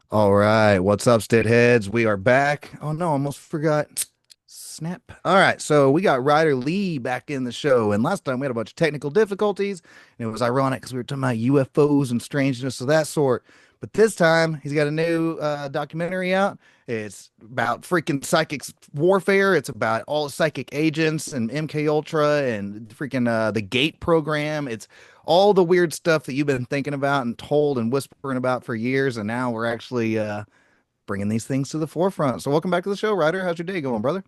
All right, what's up, Stitt-Heads? We are back. Oh no, almost forgot. Snap. All right, so we got Ryder Lee back in the show, and last time we had a bunch of technical difficulties, and it was ironic because we were talking about UFOs and strangeness of that sort. But this time, he's got a new documentary out. It's about freaking psychic warfare. It's about all psychic agents and MK Ultra and freaking the Gate program. It's all the weird stuff that you've been thinking about and told and whispering about for years, and now we're actually bringing these things to the forefront. So, welcome back to the show, Ryder. How's your day going, brother?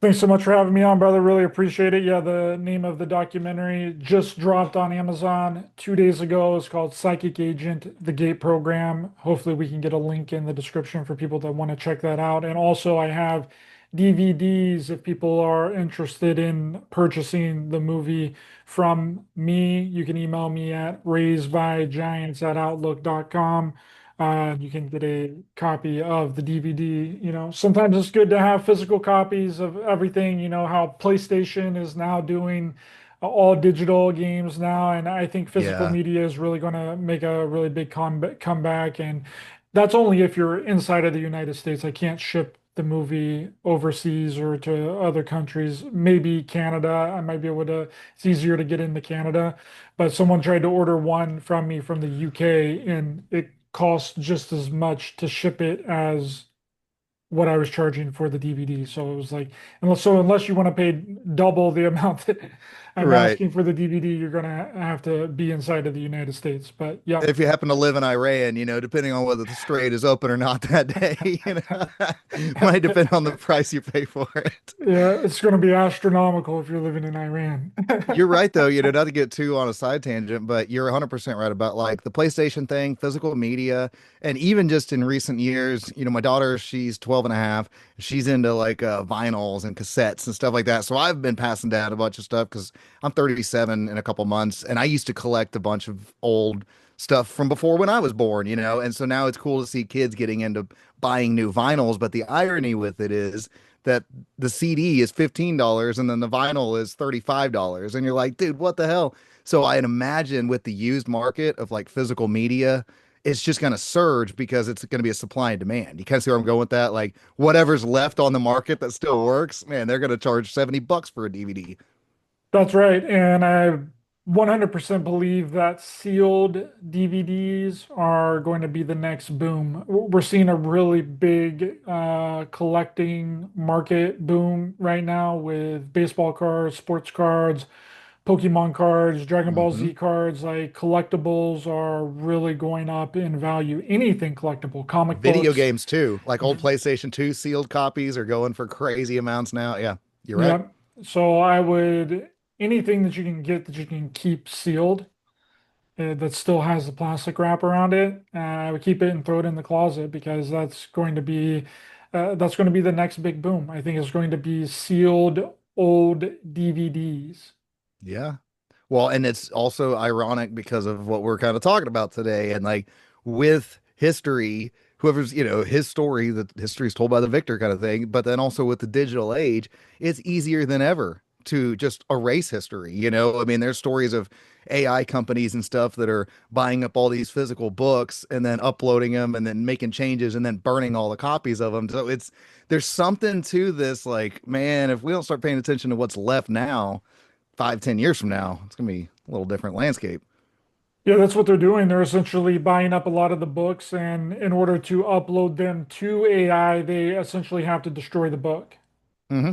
Thanks so much for having me on, brother. Really appreciate it. Yeah, the name of the documentary just dropped on Amazon 2 days ago. It's called Psychic Agent, The Gate Program. Hopefully, we can get a link in the description for people that want to check that out. And also, I have DVDs if people are interested in purchasing the movie from me. You can email me at raisedbygiants@outlook.com. You can get a copy of the DVD. Sometimes it's good to have physical copies of everything. You know how PlayStation is now doing all digital games now, and I think physical Yeah. media is really going to make a really big comeback. And that's only if you're inside of the United States. I can't ship the movie overseas or to other countries. Maybe Canada, I might be able to. It's easier to get into Canada, but someone tried to order one from me from the UK, and it cost just as much to ship it as what I was charging for the DVD. So it was like, unless you want to pay double the amount that I'm Right. asking for the DVD, you're gonna have to be inside of the United States. But yeah, If you happen to live in Iran, depending on whether the strait is open or not that day, might depend on the price you pay for it. yeah, it's gonna be astronomical if you're living in Iran. You're right though, not to get too on a side tangent, but you're 100% right about like the PlayStation thing, physical media, and even just in recent years, my daughter, she's 12 and a half. She's into like vinyls and cassettes and stuff like that. So I've been passing down a bunch of stuff because I'm 37 in a couple months, and I used to collect a bunch of old stuff from before when I was born, and so now it's cool to see kids getting into buying new vinyls. But the irony with it is that the CD is $15 and then the vinyl is $35. And you're like, dude, what the hell? So I'd imagine with the used market of like physical media, it's just going to surge because it's going to be a supply and demand. You kind of see where I'm going with that? Like whatever's left on the market that still works, man, they're going to charge $70 for a DVD. That's right. And I 100% believe that sealed DVDs are going to be the next boom. We're seeing a really big collecting market boom right now with baseball cards, sports cards, Pokemon cards, Dragon Ball Hmm. Z cards. Like collectibles are really going up in value. Anything collectible, comic Video books. games too, like old PlayStation 2 sealed copies are going for crazy amounts now. Yeah, you're right. Yeah. So anything that you can get that you can keep sealed that still has the plastic wrap around it, I would keep it and throw it in the closet because that's going to be the next big boom. I think it's going to be sealed old DVDs. Yeah. Well, and it's also ironic because of what we're kind of talking about today. And like with history, whoever's, his story, the history is told by the victor kind of thing. But then also with the digital age, it's easier than ever to just erase history. I mean, there's stories of AI companies and stuff that are buying up all these physical books and then uploading them and then making changes and then burning all the copies of them. So there's something to this. Like, man, if we don't start paying attention to what's left now, 5, 10 years from now, it's gonna be a little different landscape. Yeah, that's what they're doing. They're essentially buying up a lot of the books, and in order to upload them to AI, they essentially have to destroy the book. Hmm.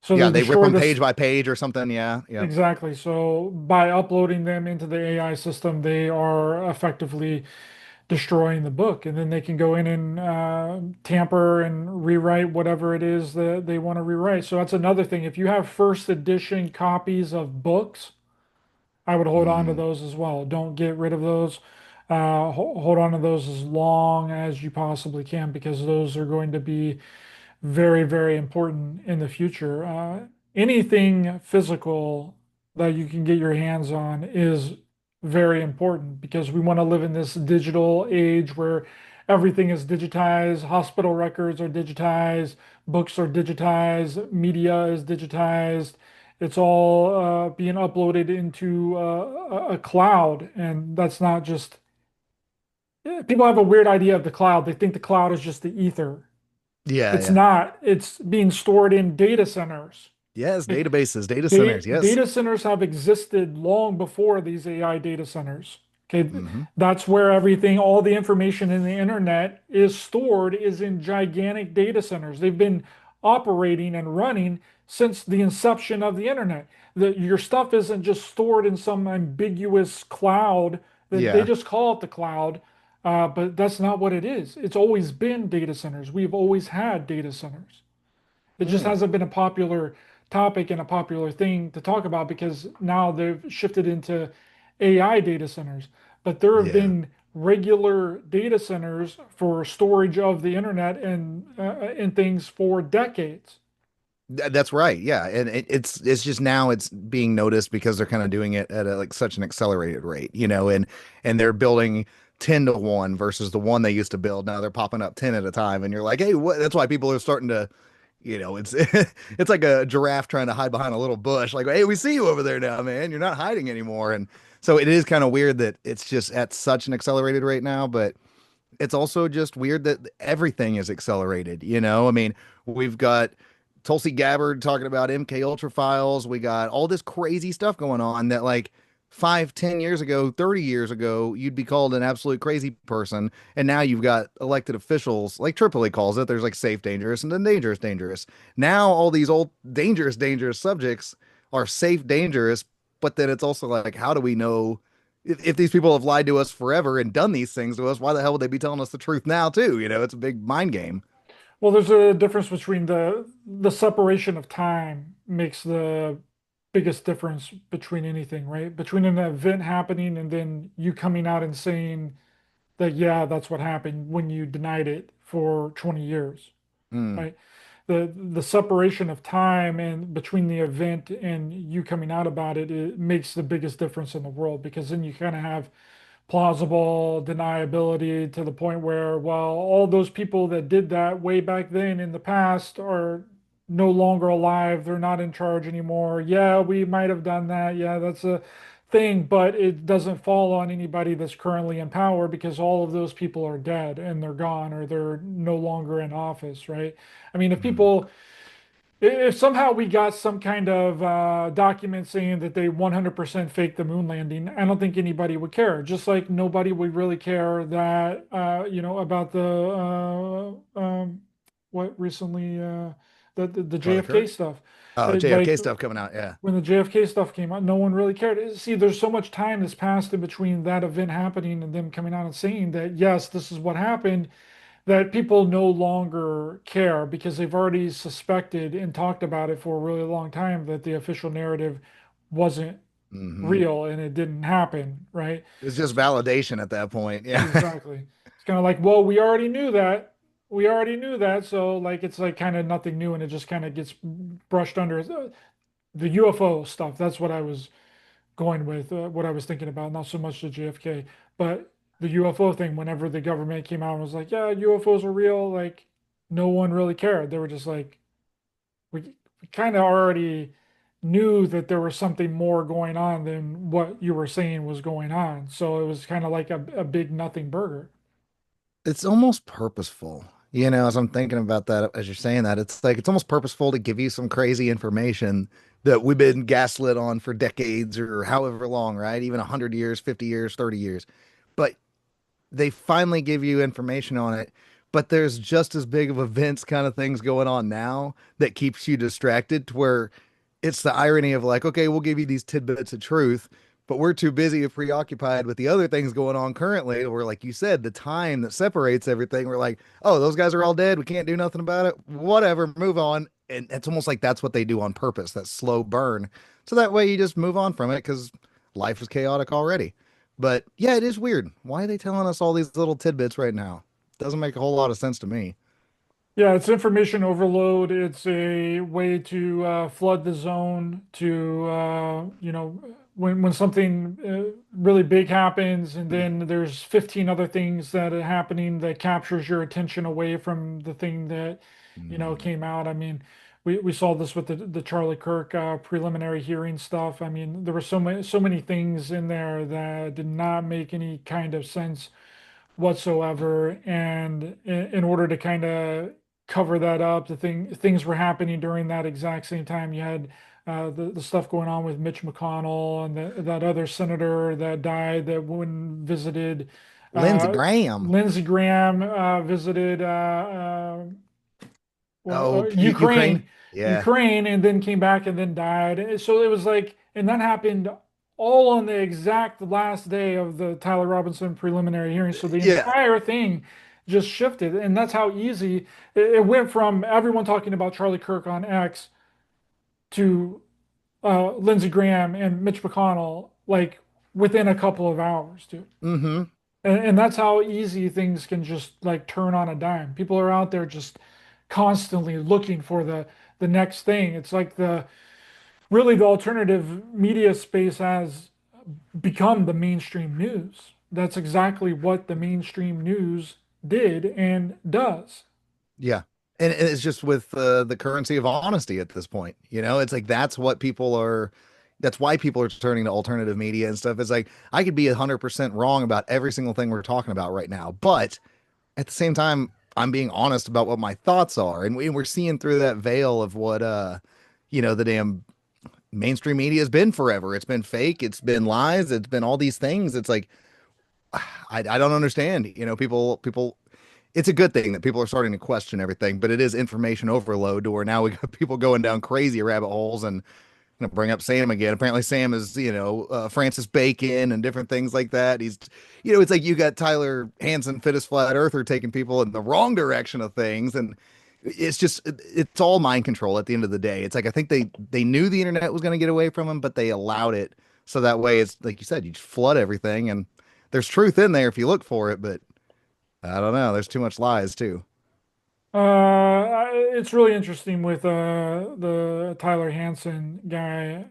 So Yeah, they they rip destroy them this. page by page or something. Yeah, yeah. Exactly. So by uploading them into the AI system, they are effectively destroying the book, and then they can go in and tamper and rewrite whatever it is that they want to rewrite. So that's another thing. If you have first edition copies of books, I would hold on to Mm, those as well. Don't get rid of those. Hold on to those as long as you possibly can because those are going to be very, very important in the future. Anything physical that you can get your hands on is very important because we want to live in this digital age where everything is digitized, hospital records are digitized, books are digitized, media is digitized. It's all being uploaded into a cloud, and that's not just People have a weird idea of the cloud. They think the cloud is just the ether. Yeah, It's yeah. not. It's being stored in data centers. Yes, Okay? databases, data Data, centers. Yes. data centers have existed long before these AI data centers. Okay, Hmm. that's where everything, all the information in the internet is stored, is in gigantic data centers. They've been operating and running since the inception of the internet. Your stuff isn't just stored in some ambiguous cloud that they Yeah. just call it the cloud, but that's not what it is. It's always been data centers. We've always had data centers. It just Mm. hasn't been a popular topic and a popular thing to talk about because now they've shifted into AI data centers. But there have Yeah. been regular data centers for storage of the internet and things for decades. That's right. Yeah. And it's just now it's being noticed because they're kind of doing it at like such an accelerated rate, and they're building 10 to 1 versus the one they used to build. Now they're popping up 10 at a time. And you're like, hey, what? That's why people are starting to, it's it's like a giraffe trying to hide behind a little bush. Like, hey, we see you over there now, man. You're not hiding anymore. And so it is kind of weird that it's just at such an accelerated rate now, but it's also just weird that everything is accelerated. I mean, we've got Tulsi Gabbard talking about MK Ultra files. We got all this crazy stuff going on that like 5, 10 years ago, 30 years ago, you'd be called an absolute crazy person. And now you've got elected officials, like Tripoli calls it. There's like safe, dangerous, and then dangerous, dangerous. Now all these old dangerous, dangerous subjects are safe, dangerous. But then it's also like, how do we know if these people have lied to us forever and done these things to us? Why the hell would they be telling us the truth now too? It's a big mind game. Well, there's a difference between the separation of time makes the biggest difference between anything, right? Between an event happening and then you coming out and saying that, yeah, that's what happened when you denied it for 20 years, Mm, right? The separation of time and between the event and you coming out about it, it makes the biggest difference in the world because then you kind of have plausible deniability to the point where, well, all those people that did that way back then in the past are no longer alive. They're not in charge anymore. Yeah, we might have done that. Yeah, that's a thing, but it doesn't fall on anybody that's currently in power because all of those people are dead and they're gone or they're no longer in office, right? I mean, mm, if somehow we got some kind of document saying that they 100% faked the moon landing, I don't think anybody would care. Just like nobody would really care that, about what recently, the Charlie JFK Kirk. stuff. Oh, Like JFK stuff coming out. Yeah. when the JFK stuff came out, no one really cared. See, there's so much time that's passed in between that event happening and them coming out and saying that, yes, this is what happened, that people no longer care because they've already suspected and talked about it for a really long time that the official narrative wasn't Hmm. real and it didn't happen, right? It's just validation at that point. Yeah. Exactly. It's kind of like, well, we already knew that. We already knew that. So like it's like kind of nothing new and it just kind of gets brushed under. The UFO stuff, that's what I was going with, what I was thinking about, not so much the JFK, but the UFO thing. Whenever the government came out and was like, "Yeah, UFOs are real," like no one really cared. They were just like, "We kind of already knew that there was something more going on than what you were saying was going on." So it was kind of like a big nothing burger. It's almost purposeful. As I'm thinking about that, as you're saying that, it's like it's almost purposeful to give you some crazy information that we've been gaslit on for decades or however long, right? Even 100 years, 50 years, 30 years. But they finally give you information on it, but there's just as big of events kind of things going on now that keeps you distracted to where it's the irony of like, okay, we'll give you these tidbits of truth, but we're too busy or preoccupied with the other things going on currently. Or like you said, the time that separates everything, we're like, oh, those guys are all dead. We can't do nothing about it. Whatever, move on. And it's almost like that's what they do on purpose, that slow burn. So that way you just move on from it because life is chaotic already. But yeah, it is weird. Why are they telling us all these little tidbits right now? Doesn't make a whole lot of sense to me. Yeah, it's information overload. It's a way to flood the zone to, when something really big happens and then there's 15 other things that are happening that captures your attention away from the thing that, Mm-hmm. came out. I mean, we saw this with the Charlie Kirk preliminary hearing stuff. I mean, there were so many things in there that did not make any kind of sense whatsoever. And in order to kind of cover that up, things were happening during that exact same time. You had the stuff going on with Mitch McConnell and that other senator that died that when visited Lindsey uh, Graham. Lindsey Graham visited Oh, Ukraine. Ukraine, Yeah. and then came back and then died. So it was like, and that happened all on the exact last day of the Tyler Robinson preliminary hearing. So the Yeah. entire thing just shifted, and that's how easy it went from everyone talking about Charlie Kirk on X to Lindsey Graham and Mitch McConnell, like within a couple of hours, dude. Mm-hmm. And that's how easy things can just like turn on a dime. People are out there just constantly looking for the next thing. It's like the really the alternative media space has become the mainstream news. That's exactly what the mainstream news did and does. Yeah. And it's just with the currency of honesty at this point. It's like that's why people are turning to alternative media and stuff. It's like I could be 100% wrong about every single thing we're talking about right now, but at the same time, I'm being honest about what my thoughts are. And we're seeing through that veil of what the damn mainstream media has been forever. It's been fake, it's been lies, it's been all these things. It's like I don't understand. People it's a good thing that people are starting to question everything, but it is information overload to where now we got people going down crazy rabbit holes. And I'm gonna bring up Sam again. Apparently, Sam is, Francis Bacon and different things like that. It's like you got Tyler Hansen, fittest flat earther, taking people in the wrong direction of things, and it's all mind control at the end of the day. It's like I think they knew the internet was going to get away from them, but they allowed it so that way it's like you said, you just flood everything, and there's truth in there if you look for it, but I don't know. There's too much lies too. It's really interesting with the Tyler Hansen guy.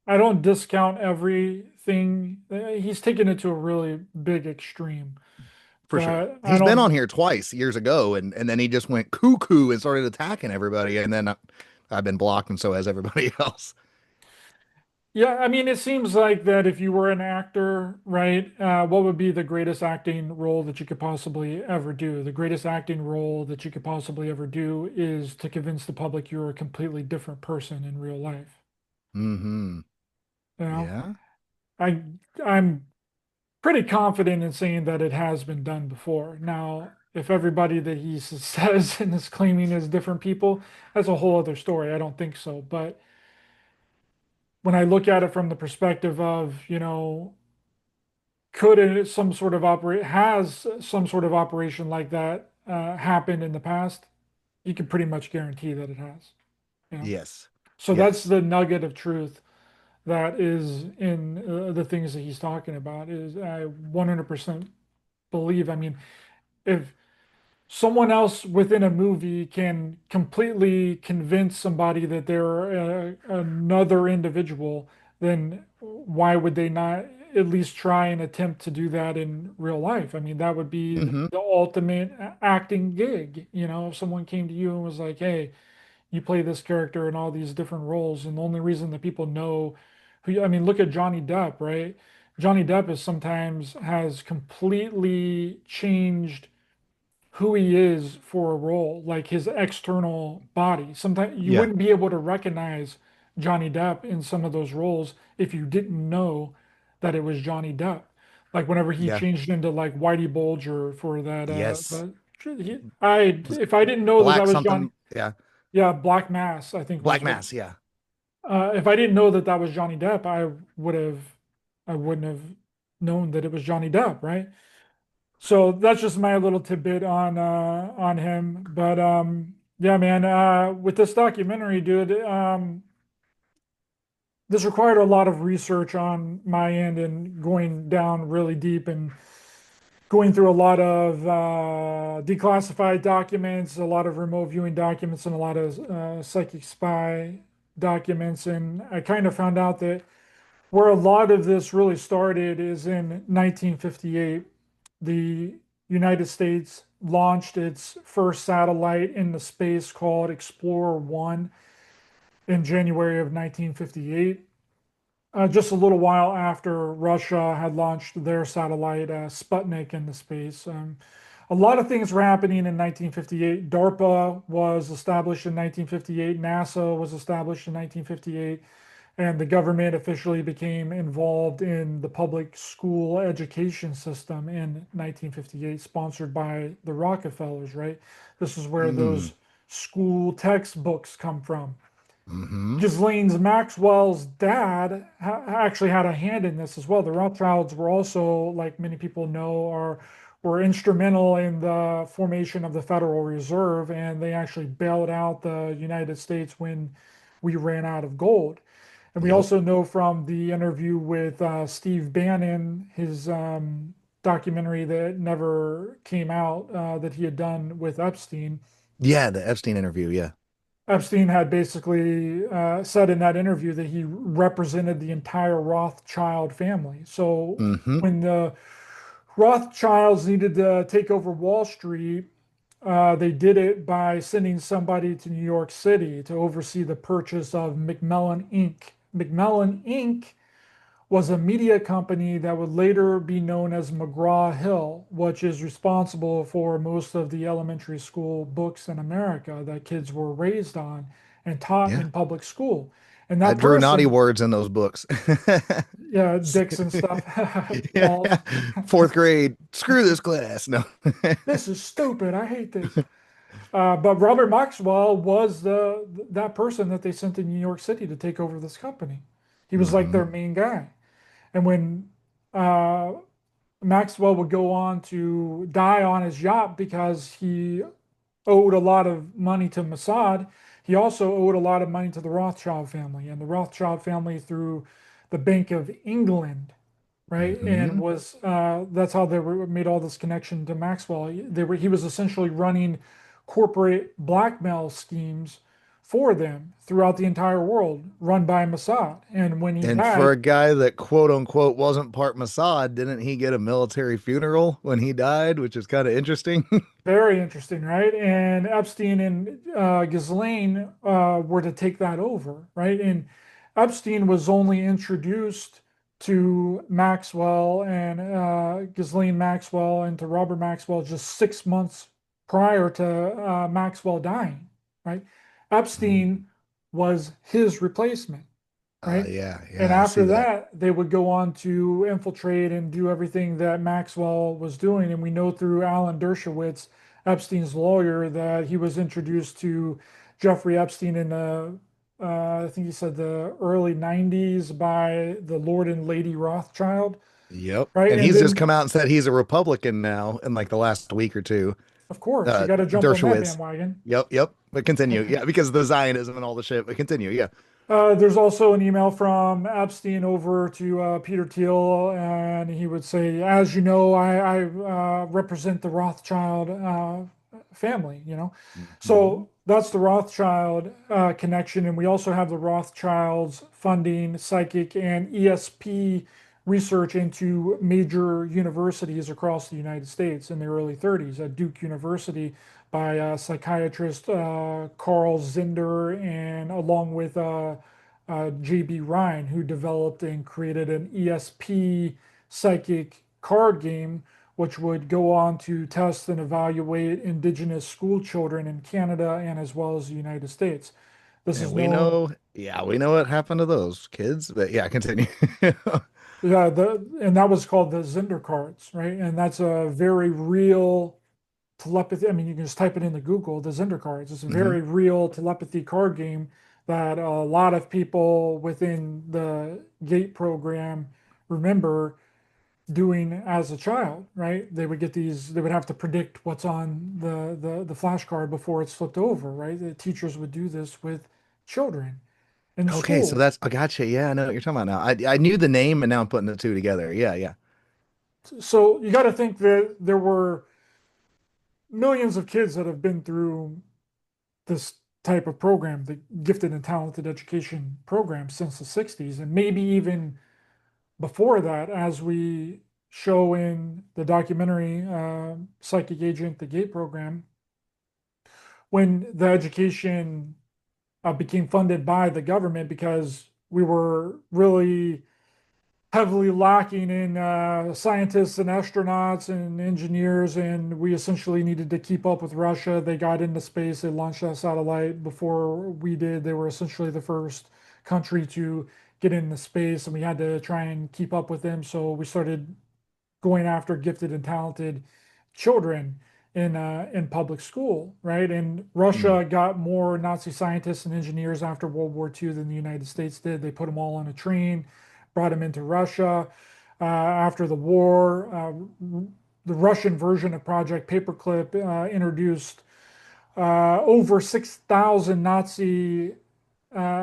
I don't discount everything. He's taken it to a really big extreme, For sure. but I He's been don't. on here twice years ago, and then he just went cuckoo and started attacking everybody, and then I've been blocked, and so has everybody else. Yeah, I mean, it seems like that if you were an actor, right, what would be the greatest acting role that you could possibly ever do? The greatest acting role that you could possibly ever do is to convince the public you're a completely different person in real life. Mm-hmm. You know, Yeah. I I'm pretty confident in saying that it has been done before. Now, if everybody that he says and is claiming is different people, that's a whole other story. I don't think so. But when I look at it from the perspective of, could it some sort of operate has some sort of operation like that happened in the past, you can pretty much guarantee that it has. You know, Yes. so that's Yes. the nugget of truth that is in the things that he's talking about. Is I 100% believe. I mean, if someone else within a movie can completely convince somebody that they're another individual, then why would they not at least try and attempt to do that in real life? I mean, that would be Mm-hmm. the ultimate acting gig. If someone came to you and was like, "Hey, you play this character in all these different roles," and the only reason that people know I mean, look at Johnny Depp, right? Johnny Depp is sometimes has completely changed who he is for a role, like his external body. Sometimes you Yeah. wouldn't be able to recognize Johnny Depp in some of those roles if you didn't know that it was Johnny Depp. Like whenever he Yeah. changed into like Whitey Bulger for that, Yes. Was if I didn't know that that black was Johnny, something? Yeah. yeah, Black Mass, I think Black was what. Mass. Yeah. If I didn't know that that was Johnny Depp, would have, I wouldn't have known that it was Johnny Depp, right? So that's just my little tidbit on him. But yeah, man, with this documentary, dude, this required a lot of research on my end and going down really deep and going through a lot of declassified documents, a lot of remote viewing documents, and a lot of psychic spy documents. And I kind of found out that where a lot of this really started is in 1958. The United States launched its first satellite into space called Explorer 1 in January of 1958. just a little while after Russia had launched their satellite Sputnik into space. A lot of things were happening in 1958. DARPA was established in 1958. NASA was established in 1958. And the government officially became involved in the public school education system in 1958, sponsored by the Rockefellers, right? This is where Mm. those school textbooks come from. Mm-hmm. Ghislaine Maxwell's dad actually had a hand in this as well. The Rothschilds were also, like many people know, are were instrumental in the formation of the Federal Reserve, and they actually bailed out the United States when we ran out of gold. And we Yep. also know from the interview with Steve Bannon, his documentary that never came out that he had done with Epstein. Yeah, the Epstein interview. Yeah. Epstein had basically said in that interview that he represented the entire Rothschild family. So Mm-hmm. when the Rothschilds needed to take over Wall Street, they did it by sending somebody to New York City to oversee the purchase of Macmillan Inc. Macmillan Inc. was a media company that would later be known as McGraw-Hill, which is responsible for most of the elementary school books in America that kids were raised on and taught Yeah. in public school. And I that drew naughty person, words in those books. yeah, dicks and stuff, Yeah. balls. Fourth grade. Screw this class. No. This is stupid. I hate this. But Robert Maxwell was that person that they sent to New York City to take over this company. He was like Hmm. their main guy. And when uh, Maxwell would go on to die on his yacht because he owed a lot of money to Mossad. He also owed a lot of money to the Rothschild family, and the Rothschild family through the Bank of England, right? And Hmm. was that's how they were made all this connection to Maxwell. He was essentially running corporate blackmail schemes for them throughout the entire world, run by Mossad. And when he And for died, a guy that quote unquote wasn't part Mossad, didn't he get a military funeral when he died, which is kind of interesting? very interesting, right? And Epstein and Ghislaine were to take that over, right? And Epstein was only introduced to Maxwell and Ghislaine Maxwell and to Robert Maxwell just 6 months prior to Maxwell dying, right? Mhm. Epstein was his replacement, right? Yeah, And yeah, I see after that. that, they would go on to infiltrate and do everything that Maxwell was doing. And we know through Alan Dershowitz, Epstein's lawyer, that he was introduced to Jeffrey Epstein in I think he said the early 90s by the Lord and Lady Rothschild, Yep. right? And And he's just then, come out and said he's a Republican now in like the last week or two. of course, you got to jump on that Dershowitz. bandwagon. Yep, yep. But continue. Yeah, because of the Zionism and all the shit. But continue. Yeah. There's also an email from Epstein over to Peter Thiel, and he would say, "As you know, I represent the Rothschild family, you know." Hmm. So that's the Rothschild connection, and we also have the Rothschilds funding psychic and ESP research into major universities across the United States in the early 30s at Duke University by psychiatrist Carl Zinder, and along with J.B. Ryan, who developed and created an ESP psychic card game, which would go on to test and evaluate indigenous school children in Canada and as well as the United States. This And is we known, know, yeah, we know what happened to those kids. But yeah, continue. yeah, and that was called the Zinder cards, right? And that's a very real telepathy. I mean, you can just type it into Google, the Zinder cards. It's a Hmm. very real telepathy card game that a lot of people within the GATE program remember doing as a child, right? They would get these, they would have to predict what's on the flashcard before it's flipped over, right? The teachers would do this with children in Okay, so school. that's I gotcha. Yeah, I know what you're talking about now. I knew the name and now I'm putting the two together. Yeah, yeah. So you got to think that there were millions of kids that have been through this type of program, the gifted and talented education program, since the 60s, and maybe even before that, as we show in the documentary Psychic Agent, the GATE program, when the education became funded by the government because we were really heavily lacking in scientists and astronauts and engineers, and we essentially needed to keep up with Russia. They got into space, they launched that satellite before we did. They were essentially the first country to get into space, and we had to try and keep up with them. So we started going after gifted and talented children in public school, right? And Mm. Russia got more Nazi scientists and engineers after World War II than the United States did. They put them all on a train, brought them into Russia. After the war, the Russian version of Project Paperclip introduced over 6,000 Nazi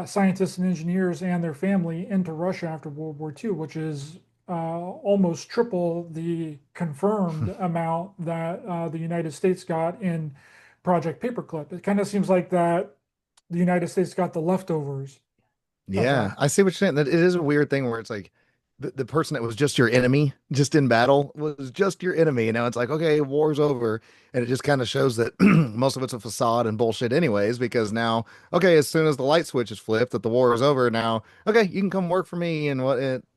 scientists and engineers and their family into Russia after World War II, which is almost triple the confirmed amount that the United States got in Project Paperclip. It kind of seems like that the United States got the leftovers of Yeah, that. I see what you're saying. That it is a weird thing where it's like the person that was just your enemy, just in battle, was just your enemy. And now it's like, okay, war's over. And it just kind of shows that most of it's a facade and bullshit, anyways, because now, okay, as soon as the light switch is flipped, that the war is over now, okay, you can come work for me and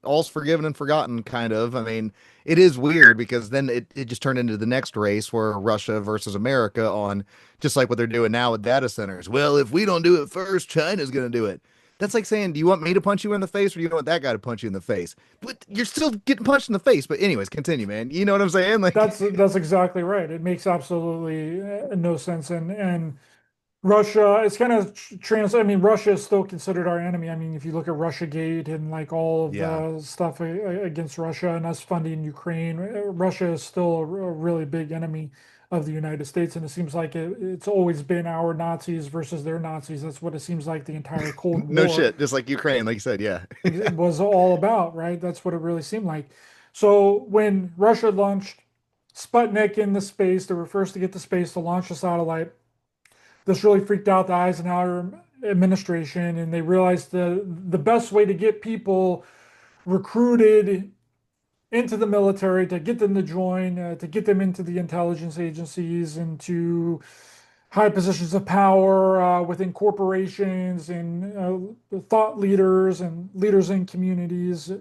all's forgiven and forgotten, kind of. I mean, it is weird because then it just turned into the next race where Russia versus America on just like what they're doing now with data centers. Well, if we don't do it first, China's going to do it. That's like saying, do you want me to punch you in the face or do you want that guy to punch you in the face? But you're still getting punched in the face. But anyways, continue, man. You know what I'm saying? Like, That's exactly right. It makes absolutely no sense. And Russia, it's kind of I mean, Russia is still considered our enemy. I mean, if you look at Russiagate and like all of yeah, the stuff against Russia and us funding Ukraine, Russia is still a really big enemy of the United States. And it seems like it's always been our Nazis versus their Nazis. That's what it seems like the entire Cold no War shit. Just like Ukraine, like you said. Yeah. was all about, right? That's what it really seemed like. So when Russia launched Sputnik into space, they were first to get to space to launch a satellite. This really freaked out the Eisenhower administration, and they realized the best way to get people recruited into the military, to get them to join, to get them into the intelligence agencies, into high positions of power within corporations and thought leaders and leaders in communities,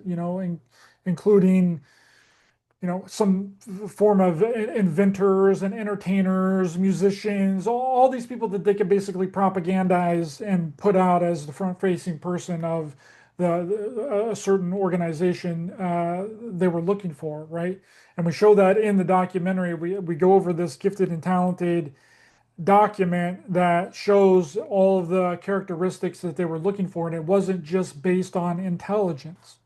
including some form of inventors and entertainers, musicians, all these people that they could basically propagandize and put out as the front-facing person of a certain organization they were looking for, right? And we show that in the documentary. We go over this gifted and talented document that shows all of the characteristics that they were looking for, and it wasn't just based on intelligence.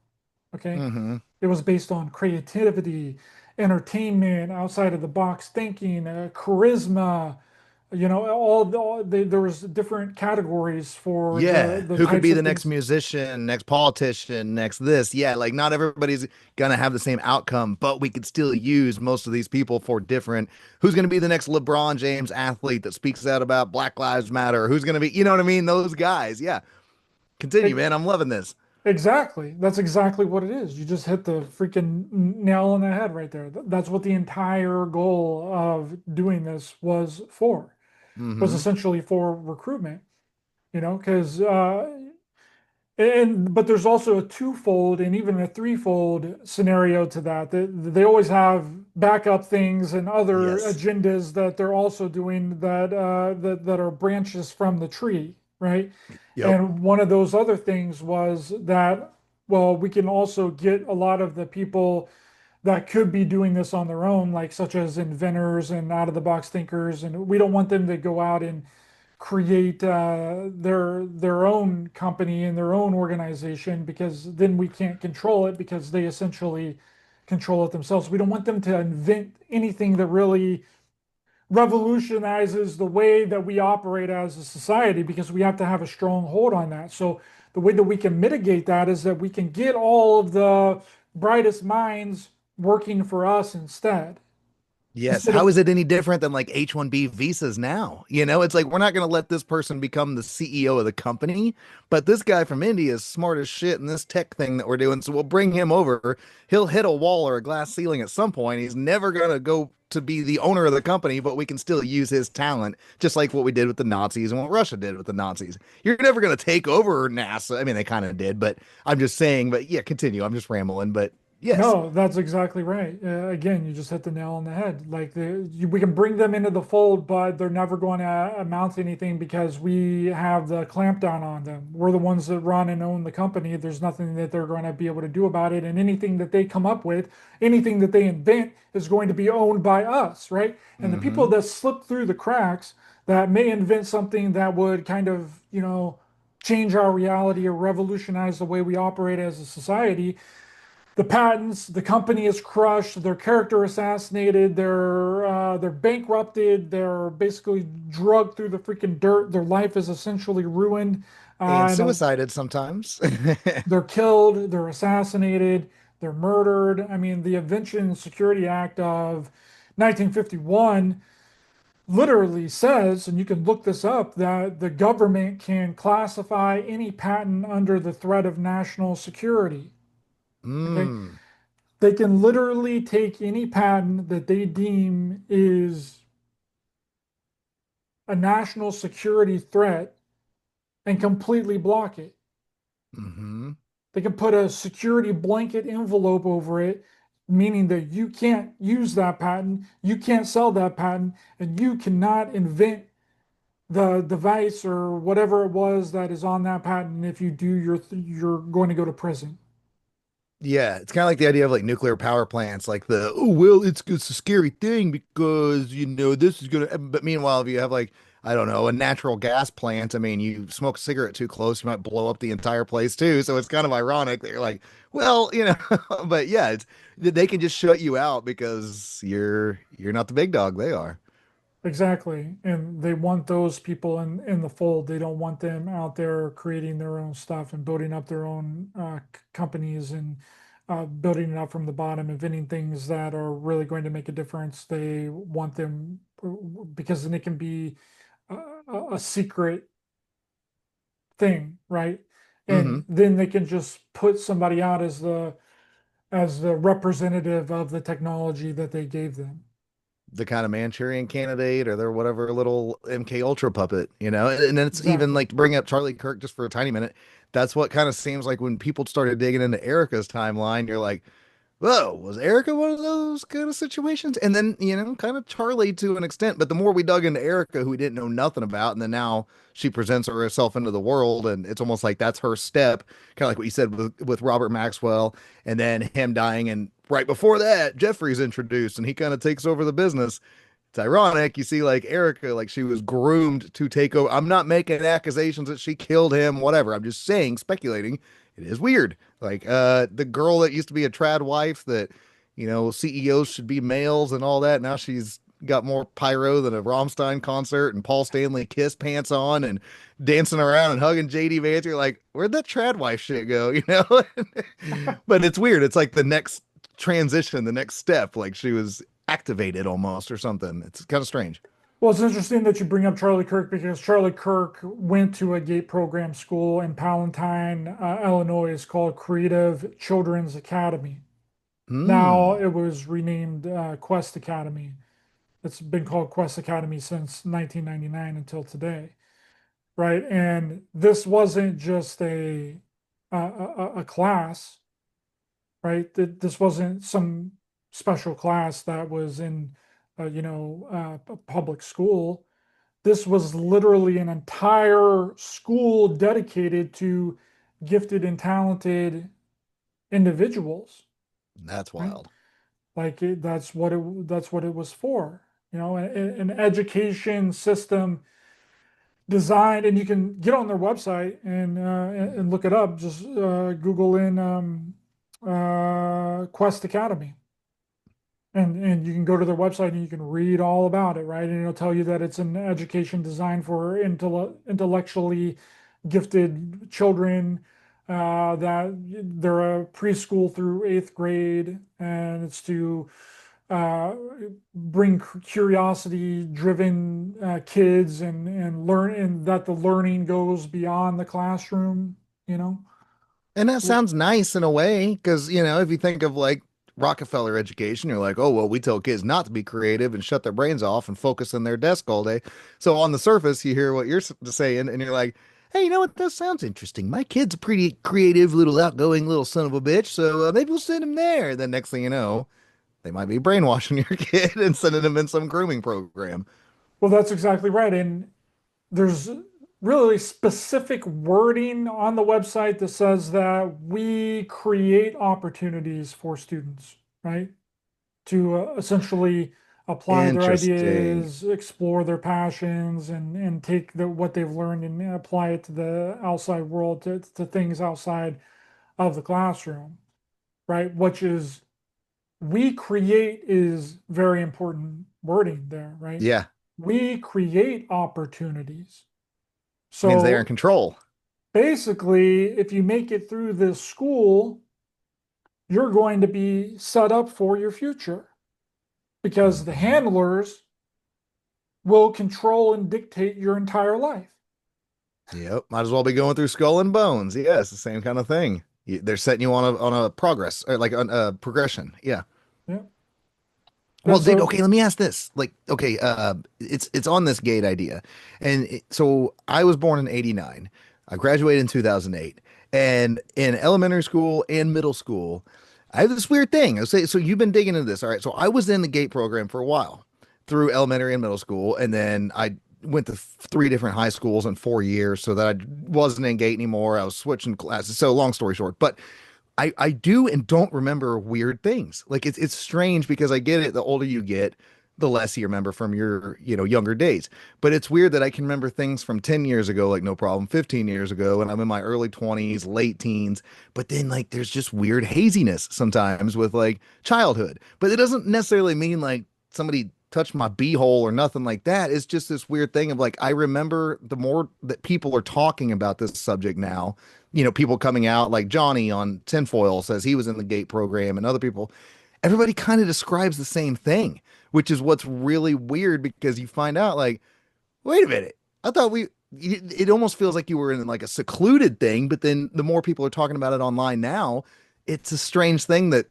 Okay. Mm-hmm. It was based on creativity, entertainment, outside of the box thinking, charisma, there was different categories for Yeah. the Who could types be of the next things. musician, next politician, next this? Yeah. Like, not everybody's going to have the same outcome, but we could still use most of these people for different. Who's going to be the next LeBron James athlete that speaks out about Black Lives Matter? Who's going to be, you know what I mean? Those guys. Yeah. Continue, E- man. I'm loving this. Exactly. That's exactly what it is. You just hit the freaking nail on the head right there. That's what the entire goal of doing this was Mm-hmm. essentially for recruitment, because but there's also a twofold and even a threefold scenario to that. They always have backup things and other Yes. agendas that they're also doing that are branches from the tree, right? Yep. And one of those other things was that, well, we can also get a lot of the people that could be doing this on their own, like such as inventors and out of the box thinkers, and we don't want them to go out and create their own company and their own organization because then we can't control it because they essentially control it themselves. We don't want them to invent anything that really revolutionizes the way that we operate as a society because we have to have a strong hold on that. So the way that we can mitigate that is that we can get all of the brightest minds working for us instead. Yes. Instead How of is it any different than like H-1B visas now? It's like we're not going to let this person become the CEO of the company, but this guy from India is smart as shit in this tech thing that we're doing. So we'll bring him over. He'll hit a wall or a glass ceiling at some point. He's never going to go to be the owner of the company, but we can still use his talent, just like what we did with the Nazis and what Russia did with the Nazis. You're never going to take over NASA. I mean, they kind of did, but I'm just saying, but yeah, continue. I'm just rambling, but yes. No, that's exactly right. Again, you just hit the nail on the head. We can bring them into the fold, but they're never going to amount to anything because we have the clampdown on them. We're the ones that run and own the company. There's nothing that they're going to be able to do about it. And anything that they come up with, anything that they invent is going to be owned by us, right? And the people Mm-hmm. that slip through the cracks that may invent something that would kind of, change our reality or revolutionize the way we operate as a society, the patents, the company is crushed, their character assassinated, they're bankrupted, they're basically drugged through the freaking dirt. Their life is essentially ruined. And And suicided sometimes. they're killed, they're assassinated, they're murdered. I mean, the Invention and Security Act of 1951 literally says, and you can look this up, that the government can classify any patent under the threat of national security. Okay. Mm. They can literally take any patent that they deem is a national security threat and completely block it. Hmm. They can put a security blanket envelope over it, meaning that you can't use that patent, you can't sell that patent, and you cannot invent the device or whatever it was that is on that patent. If you do, you're going to go to prison. Yeah, it's kind of like the idea of like nuclear power plants, like the, oh, well, it's a scary thing because, this is gonna, but meanwhile, if you have like, I don't know, a natural gas plant, I mean, you smoke a cigarette too close, you might blow up the entire place too. So it's kind of ironic that you're like, well, but yeah, they can just shut you out because you're not the big dog, they are. Exactly. And they want those people in the fold. They don't want them out there creating their own stuff and building up their own companies and building it up from the bottom, inventing things that are really going to make a difference. They want them because then it can be a secret thing, right? Hmm. And then they can just put somebody out as the representative of the technology that they gave them. The kind of Manchurian Candidate or their whatever little MK Ultra puppet, and then it's even Exactly. like to bring up Charlie Kirk just for a tiny minute. That's what kind of seems like when people started digging into Erica's timeline, you're like, whoa, was Erica one of those kind of situations? And then, kind of Charlie to an extent. But the more we dug into Erica, who we didn't know nothing about, and then now she presents herself into the world, and it's almost like that's her step, kind of like what you said with Robert Maxwell, and then him dying. And right before that, Jeffrey's introduced, and he kind of takes over the business. It's ironic. You see, like Erica, like she was groomed to take over. I'm not making accusations that she killed him, whatever. I'm just saying, speculating. It is weird. Like the girl that used to be a trad wife that, CEOs should be males and all that. Now she's got more pyro than a Rammstein concert and Paul Stanley Kiss pants on and dancing around and hugging JD Vance. You're like, where'd that trad wife shit go? But it's weird. It's like the next transition, the next step. Like she was activated almost or something. It's kind of strange. Well, it's interesting that you bring up Charlie Kirk because Charlie Kirk went to a gate program school in Palatine, Illinois. It's called Creative Children's Academy. Now Hmm. it was renamed Quest Academy. It's been called Quest Academy since 1999 until today, right? And this wasn't just a class, right? This wasn't some special class that was in, a public school. This was literally an entire school dedicated to gifted and talented individuals, That's right? wild. That's what it was for. An education system designed, and you can get on their website and look it up. Just Google in Quest Academy. And you can go to their website and you can read all about it, right? And it'll tell you that it's an education designed for intellectually gifted children, that they're a preschool through eighth grade, and it's to uh, bring curiosity driven kids and learn, and that the learning goes beyond the classroom, you know? And that Well, sounds nice in a way, because, if you think of like Rockefeller education, you're like, oh, well, we tell kids not to be creative and shut their brains off and focus on their desk all day. So on the surface, you hear what you're saying, and you're like, hey, you know what? That sounds interesting. My kid's a pretty creative, little outgoing little son of a bitch. So maybe we'll send him there. Then next thing you know, they might be brainwashing your kid and sending him in some grooming program. that's exactly right. And there's really specific wording on the website that says that we create opportunities for students, right? To essentially apply their Interesting. ideas, explore their passions, and take what they've learned and apply it to the outside world, to things outside of the classroom, right? Which is, we create is very important wording there, right? Yeah, We create opportunities. means they are in So control. basically, if you make it through this school, you're going to be set up for your future because the Mhm. handlers will control and dictate your entire life. Yep, might as well be going through Skull and Bones. Yeah, it's the same kind of thing. They're setting you on a progress or like on a progression. Yeah. Yeah. Well, And dude, so, okay, let me ask this. Like, okay, it's on this gate idea. So I was born in 89. I graduated in 2008. And in elementary school and middle school, I have this weird thing. I say, so you've been digging into this. All right. So I was in the gate program for a while through elementary and middle school, and then I went to three different high schools in 4 years so that I wasn't in gate anymore. I was switching classes. So long story short, but I do and don't remember weird things. Like it's strange because I get it. The older you get, the less you remember from your, younger days. But it's weird that I can remember things from 10 years ago, like no problem, 15 years ago, and I'm in my early 20s, late teens. But then like there's just weird haziness sometimes with like childhood. But it doesn't necessarily mean like somebody touched my beehole or nothing like that. It's just this weird thing of like I remember the more that people are talking about this subject now, people coming out like Johnny on Tinfoil says he was in the GATE program and other people, everybody kind of describes the same thing, which is what's really weird because you find out like, wait a minute, I thought it almost feels like you were in like a secluded thing, but then the more people are talking about it online now, it's a strange thing that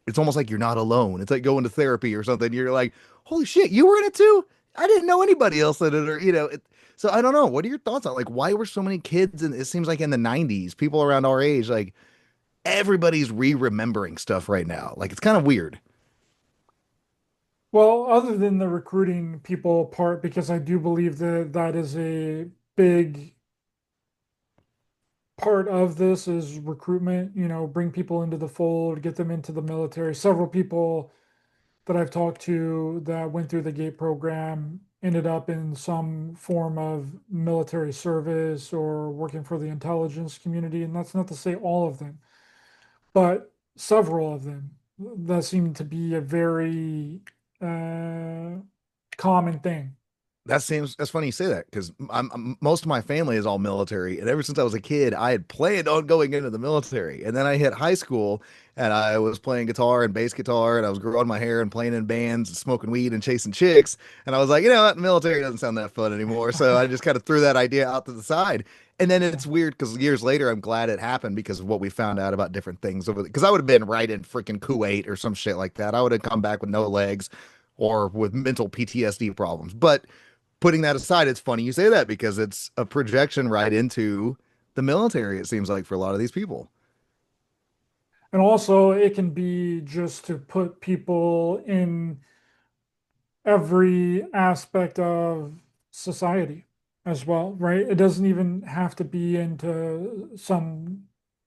it's almost like you're not alone. It's like going to therapy or something. You're like, holy shit, you were in it too? I didn't know anybody else in it, or so I don't know. What are your thoughts on like why were so many kids? And it seems like in the '90s, people around our age, like everybody's re-remembering stuff right now. Like it's kind of weird. well, other than the recruiting people part, because I do believe that that is a big part of this is recruitment, bring people into the fold, get them into the military. Several people that I've talked to that went through the GATE program ended up in some form of military service or working for the intelligence community. And that's not to say all of them, but several of them. That seemed to be a very uh, common thing. That's funny you say that because most of my family is all military, and ever since I was a kid, I had planned on going into the military. And then I hit high school, and I was playing guitar and bass guitar, and I was growing my hair and playing in bands and smoking weed and chasing chicks. And I was like, you know what, military doesn't sound that fun anymore. So I just kind of threw that idea out to the side. And then Yeah. it's weird because years later, I'm glad it happened because of what we found out about different things. Because I would have been right in freaking Kuwait or some shit like that. I would have come back with no legs or with mental PTSD problems. But putting that aside, it's funny you say that because it's a projection right into the military, it seems like, for a lot of these people. And also, it can be just to put people in every aspect of society as well, right? It doesn't even have to be into some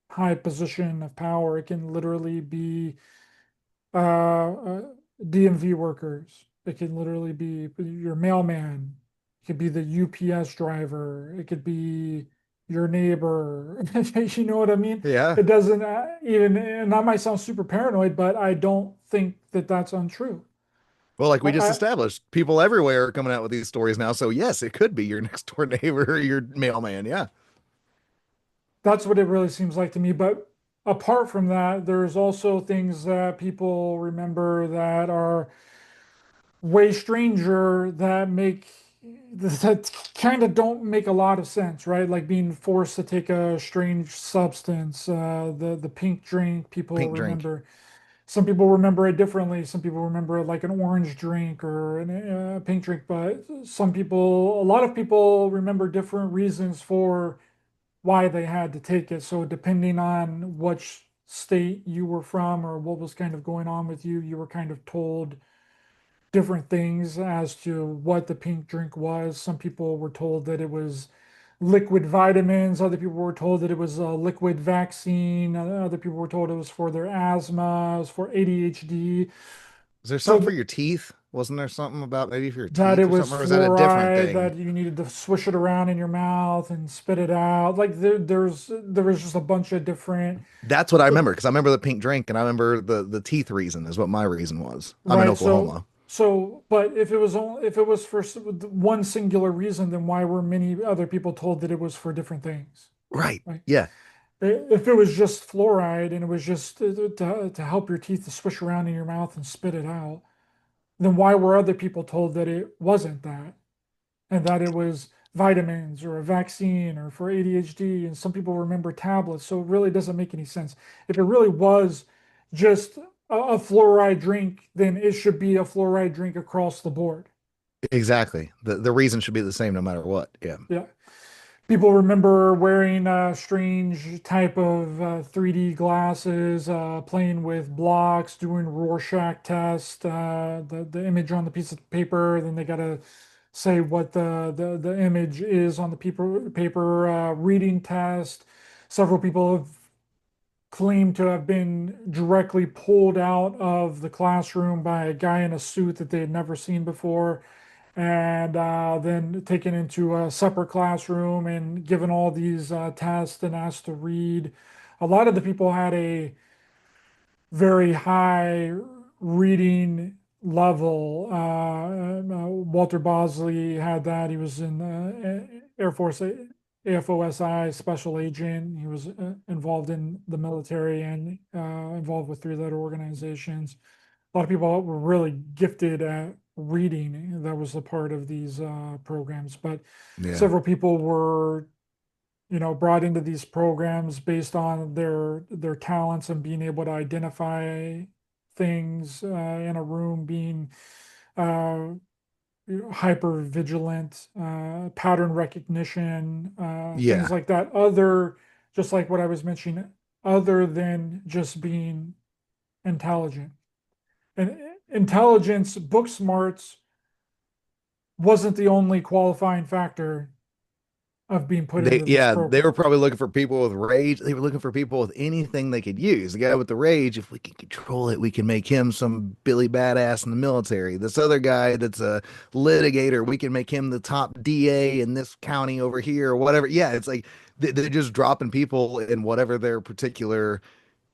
high position of power. It can literally be DMV workers. It can literally be your mailman. It could be the UPS driver. It could be your neighbor. You know what I mean? Yeah. It doesn't even, and that might sound super paranoid, but I don't think that that's untrue. Well, like we just I, established, people everywhere are coming out with these stories now. So, yes, it could be your next door neighbor or your mailman. Yeah. that's what it really seems like to me. But apart from that, there's also things that people remember that are way stranger that make that kind of don't make a lot of sense, right? Like being forced to take a strange substance, the pink drink. People Pink drink. remember. Some people remember it differently. Some people remember it like an orange drink or a pink drink, but some people, a lot of people remember different reasons for why they had to take it. So depending on which state you were from or what was kind of going on with you, you were kind of told different things as to what the pink drink was. Some people were told that it was liquid vitamins. Other people were told that it was a liquid vaccine. Other people were told it was for their asthma, it was for ADHD. Is there So something for your teeth? Wasn't there something about maybe for your that it teeth or was something? Or is that a different fluoride, thing? that you needed to swish it around in your mouth and spit it out. Like there was just a bunch of different. That's what I remember because I remember the pink drink and I remember the teeth reason is what my reason was. I'm in Right. Oklahoma. But if it was only, if it was for one singular reason, then why were many other people told that it was for different things? Right. Right. Yeah. If it was just fluoride and it was just to help your teeth to swish around in your mouth and spit it out, then why were other people told that it wasn't that? And that it was vitamins or a vaccine or for ADHD, and some people remember tablets. So it really doesn't make any sense. If it really was just a fluoride drink, then it should be a fluoride drink across the board. Exactly. The reason should be the same no matter what. Yeah. Yeah. People remember wearing a strange type of 3D glasses, playing with blocks, doing Rorschach test, the image on the piece of paper, then they got to say what the image is on the paper reading test. Several people have claimed to have been directly pulled out of the classroom by a guy in a suit that they had never seen before, and then taken into a separate classroom and given all these tests and asked to read. A lot of the people had a very high reading level. Walter Bosley had that. He was in the Air Force AFOSI special agent. He was involved in the military and involved with three-letter organizations. A lot of people were really gifted at reading. That was a part of these programs, but Yeah. several people were, brought into these programs based on their talents and being able to identify things in a room, being uh, hyper vigilant, pattern recognition, things Yeah. like that. Just like what I was mentioning, other than just being intelligent. And intelligence, book smarts wasn't the only qualifying factor of being put They into this yeah, they were program. probably looking for people with rage. They were looking for people with anything they could use. The guy with the rage, if we can control it, we can make him some Billy Badass in the military. This other guy that's a litigator, we can make him the top DA in this county over here or whatever. Yeah, it's like they're just dropping people in whatever their particular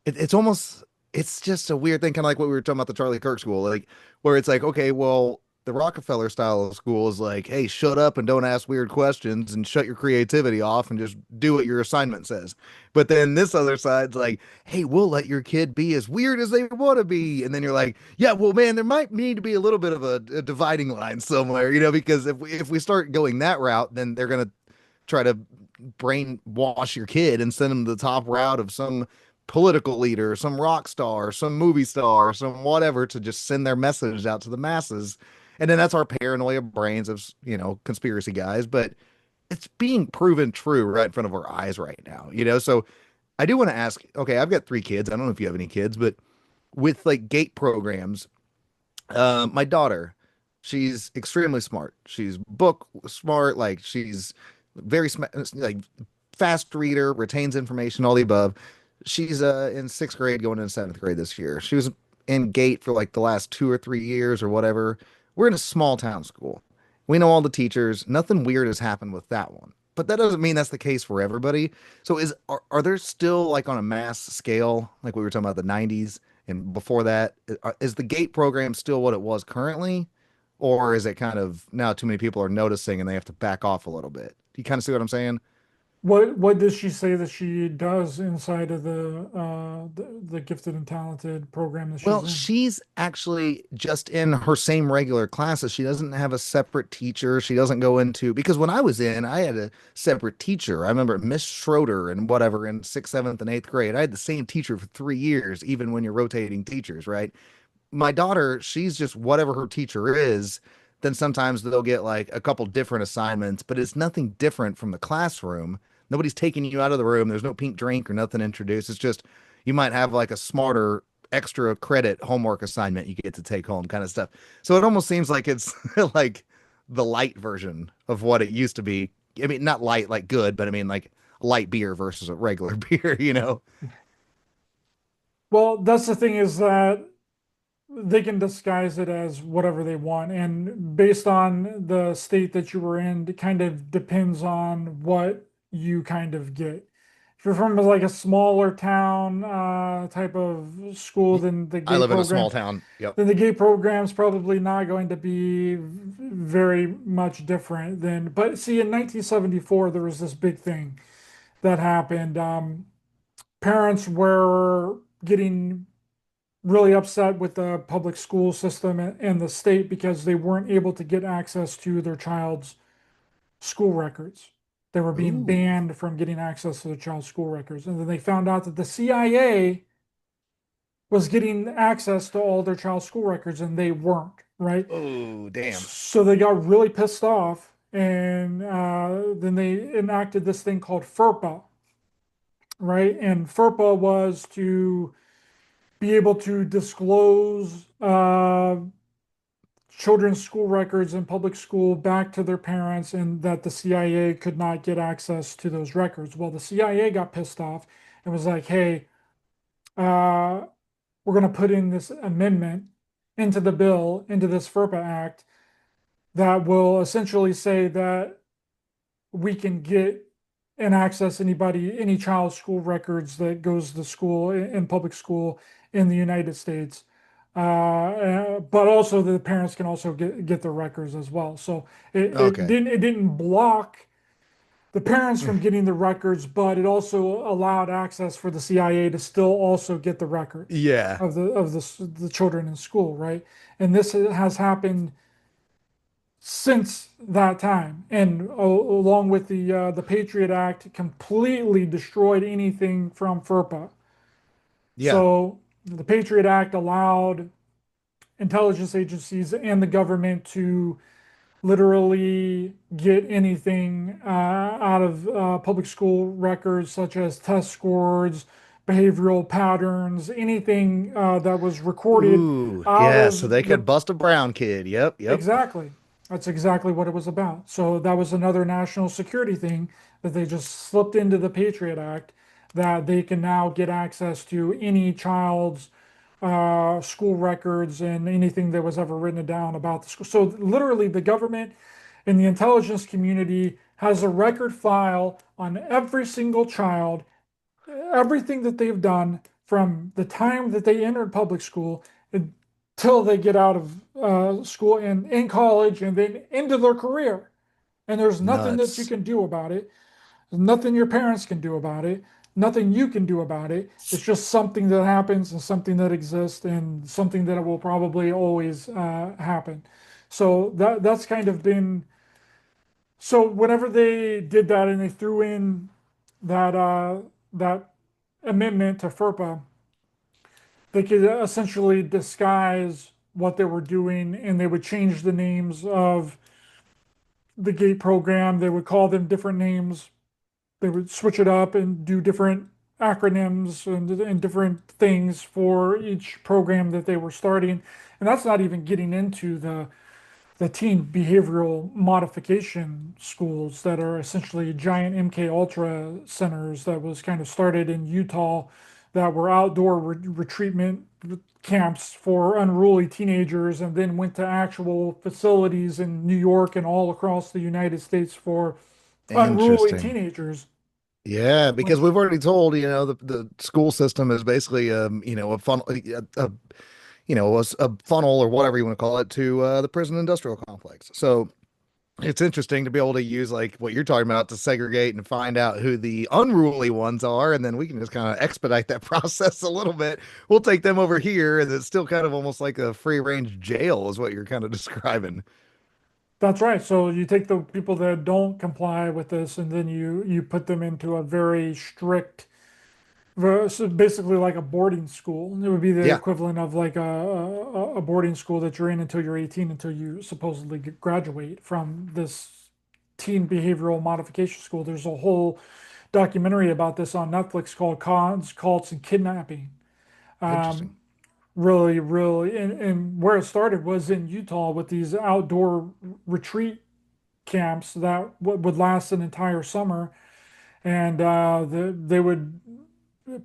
it's almost it's just a weird thing, kind of like what we were talking about the Charlie Kirk school, like where it's like, okay, well, the Rockefeller style of school is like, hey, shut up and don't ask weird questions and shut your creativity off and just do what your assignment says. But then this other side's like, hey, we'll let your kid be as weird as they want to be. And then you're like, yeah, well, man, there might need to be a little bit of a dividing line somewhere, because if we start going that route, then they're gonna try to brainwash your kid and send them to the top route of some political leader, some rock star, some movie star, some whatever to just send their message out to the masses. And then that's our paranoia brains of, conspiracy guys, but it's being proven true right in front of our eyes right now. So I do want to ask, okay, I've got 3 kids. I don't know if you have any kids, but with like gate programs, my daughter, she's extremely smart. She's book smart, like she's very like fast reader, retains information, all the above. She's in 6th grade, going into 7th grade this year. She was in Gate for like the last 2 or 3 years or whatever. We're in a small town school. We know all the teachers. Nothing weird has happened with that one. But that doesn't mean that's the case for everybody. So are there still like on a mass scale, like we were talking about the 90s and before that, is the GATE program still what it was currently? Or is it kind of now too many people are noticing and they have to back off a little bit? Do you kind of see what I'm saying? What does she say that she does inside of the gifted and talented program that she's Well, in? she's actually just in her same regular classes. She doesn't have a separate teacher. She doesn't go into, because when I was in, I had a separate teacher. I remember Miss Schroeder and whatever in sixth, seventh, and eighth grade. I had the same teacher for 3 years, even when you're rotating teachers, right? My daughter, she's just whatever her teacher is. Then sometimes they'll get like a couple different assignments, but it's nothing different from the classroom. Nobody's taking you out of the room. There's no pink drink or nothing introduced. It's just you might have like a smarter extra credit homework assignment you get to take home kind of stuff. So it almost seems like it's like the light version of what it used to be. I mean, not light like good, but I mean like light beer versus a regular beer, you know? Well, that's the thing is that they can disguise it as whatever they want. And based on the state that you were in, it kind of depends on what you kind of get. If you're from like a smaller town type of school, then the I gay live in a program, small town. Yep. then the gay program's probably not going to be very much different than. But see, in 1974, there was this big thing that happened. Parents were getting really upset with the public school system and the state because they weren't able to get access to their child's school records. They were being Ooh. banned from getting access to their child's school records. And then they found out that the CIA was getting access to all their child's school records and they weren't, right? Oh, damn. So they got really pissed off and then they enacted this thing called FERPA, right? And FERPA was to be able to disclose children's school records in public school back to their parents and that the CIA could not get access to those records. Well, the CIA got pissed off and was like, hey, uh, we're going to put in this amendment into the bill, into this FERPA Act, that will essentially say that we can get and access any child's school records that goes to school in public school in the United States. But also the parents can also get the records as well. So Okay. it didn't block the parents from getting the records, but it also allowed access for the CIA to still also get the records Yeah. of the children in school, right? And this has happened since that time, and along with the Patriot Act, completely destroyed anything from FERPA. Yeah. So the Patriot Act allowed intelligence agencies and the government to literally get anything out of public school records, such as test scores, behavioral patterns, anything that was recorded Ooh, out yeah. So of they the. could bust a brown kid. Yep. Yep. Exactly. That's exactly what it was about. So that was another national security thing that they just slipped into the Patriot Act, that they can now get access to any child's school records and anything that was ever written down about the school. So literally, the government and the intelligence community has a record file on every single child, everything that they've done from the time that they entered public school until they get out of school and in college and then into their career. And there's nothing that you Nuts. can do about it. There's nothing your parents can do about it. Nothing you can do about it. It's just something that happens and something that exists and something that will probably always happen. So that's kind of been. So whenever they did that and they threw in that amendment to FERPA, they could essentially disguise what they were doing and they would change the names of the GATE program. They would call them different names. They would switch it up and do different acronyms and different things for each program that they were starting. And that's not even getting into the teen behavioral modification schools that are essentially giant MK Ultra centers that was kind of started in Utah, that were outdoor retreatment camps for unruly teenagers, and then went to actual facilities in New York and all across the United States for unruly Interesting. teenagers, Yeah, because which we've already told, the school system is basically, a funnel, a funnel or whatever you want to call it to the prison industrial complex. So It's interesting to be able to use like what you're talking about to segregate and find out who the unruly ones are, and then we can just kind of expedite that process a little bit. We'll take them over here, and it's still kind of almost like a free range jail, is what you're kind of describing. That's right. So you take the people that don't comply with this, and then you put them into a very strict, so basically like a boarding school. It would be the Yeah, equivalent of like a boarding school that you're in until you're 18, until you supposedly graduate from this teen behavioral modification school. There's a whole documentary about this on Netflix called Cons, Cults, and Kidnapping. interesting. Really, really, and where it started was in Utah with these outdoor retreat camps that would last an entire summer, and they would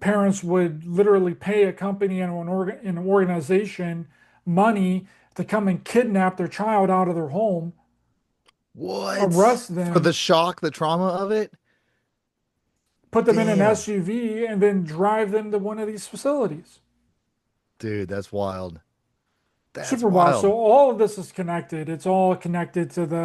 parents would literally pay a company and an organization money to come and kidnap their child out of their home, What? arrest For the them, shock, the trauma of it? put them in an Damn. SUV, and then drive them to one of these facilities. Dude, that's wild. That's Super wild. So wild. all of this is connected. It's all connected to the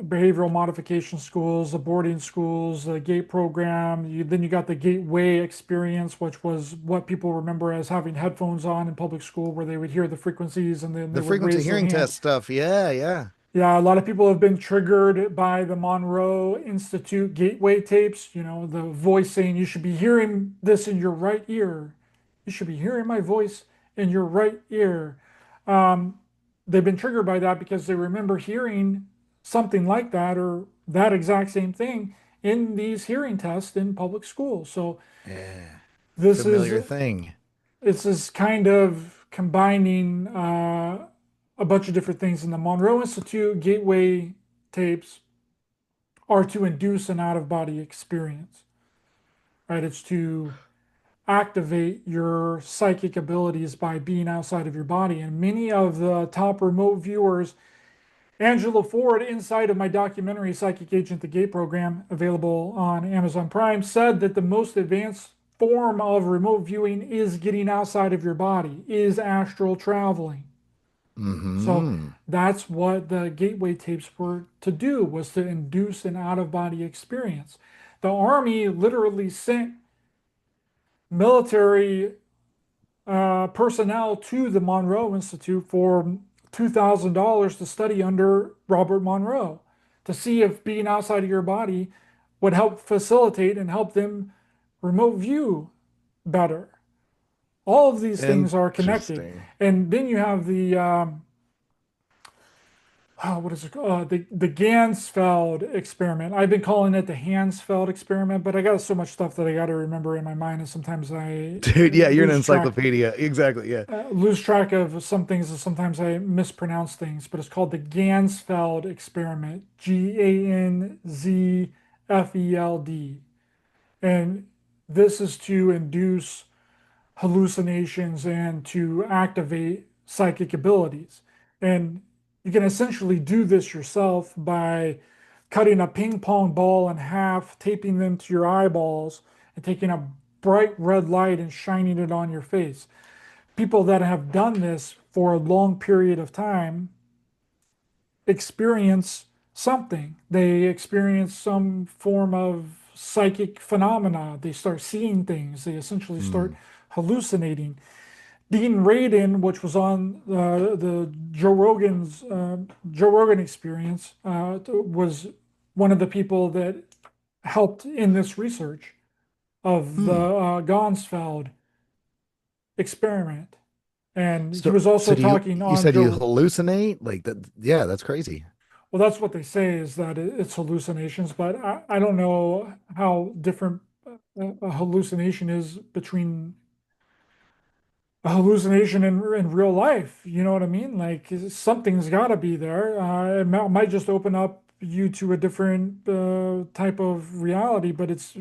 behavioral modification schools, the boarding schools, the GATE program. Then you got the gateway experience, which was what people remember as having headphones on in public school, where they would hear the frequencies and then they The would frequency raise their hearing hand. test stuff. Yeah, yeah. Yeah, a lot of people have been triggered by the Monroe Institute gateway tapes. You know, the voice saying you should be hearing this in your right ear. You should be hearing my voice in your right ear. Um, they've been triggered by that because they remember hearing something like that or that exact same thing in these hearing tests in public schools. So Yeah. this is Familiar thing. this is kind of combining a bunch of different things. In the Monroe Institute gateway tapes are to induce an out-of-body experience, right? It's to activate your psychic abilities by being outside of your body. And many of the top remote viewers, Angela Ford, inside of my documentary, Psychic Agent, the Gate program, available on Amazon Prime, said that the most advanced form of remote viewing is getting outside of your body, is astral traveling. So Mm-hmm. that's what the gateway tapes were to do, was to induce an out-of-body experience. The Army literally sent military personnel to the Monroe Institute for $2,000 to study under Robert Monroe to see if being outside of your body would help facilitate and help them remote view better. All of these things are connected. Interesting. And then you have the what is it called? The Gansfeld experiment. I've been calling it the Hansfeld experiment, but I got so much stuff that I got to remember in my mind, and sometimes I Dude, yeah, you're an lose track encyclopedia. Exactly. Yeah. lose track of some things, and sometimes I mispronounce things. But it's called the Gansfeld experiment. Ganzfeld, and this is to induce hallucinations and to activate psychic abilities. And you can essentially do this yourself by cutting a ping pong ball in half, taping them to your eyeballs, and taking a bright red light and shining it on your face. People that have done this for a long period of time experience something. They experience some form of psychic phenomena. They start seeing things. They essentially start Mm. hallucinating. Dean Radin, which was on the Joe Rogan Experience, was one of the people that helped in this research of the Hmm. Gansfeld experiment, and he So, was also so talking you on said you Joe. hallucinate like that? Yeah, that's crazy. Well, that's what they say is that it's hallucinations, but I don't know how different a hallucination is between a hallucination in real life. You know what I mean? Like something's got to be there. Might just open up you to a different type of reality, but it's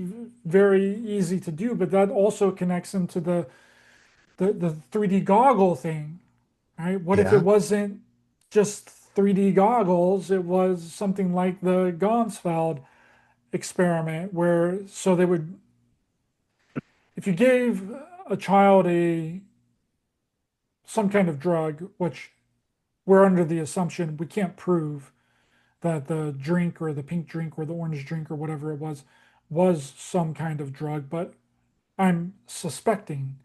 very easy to do. But that also connects into the 3D goggle thing, right? What if it Yeah. wasn't just 3D goggles? It was something like the Gansfeld experiment, where so they would, if you gave a child a some kind of drug, which we're under the assumption we can't prove that the drink or the pink drink or the orange drink or whatever it was some kind of drug, but I'm suspecting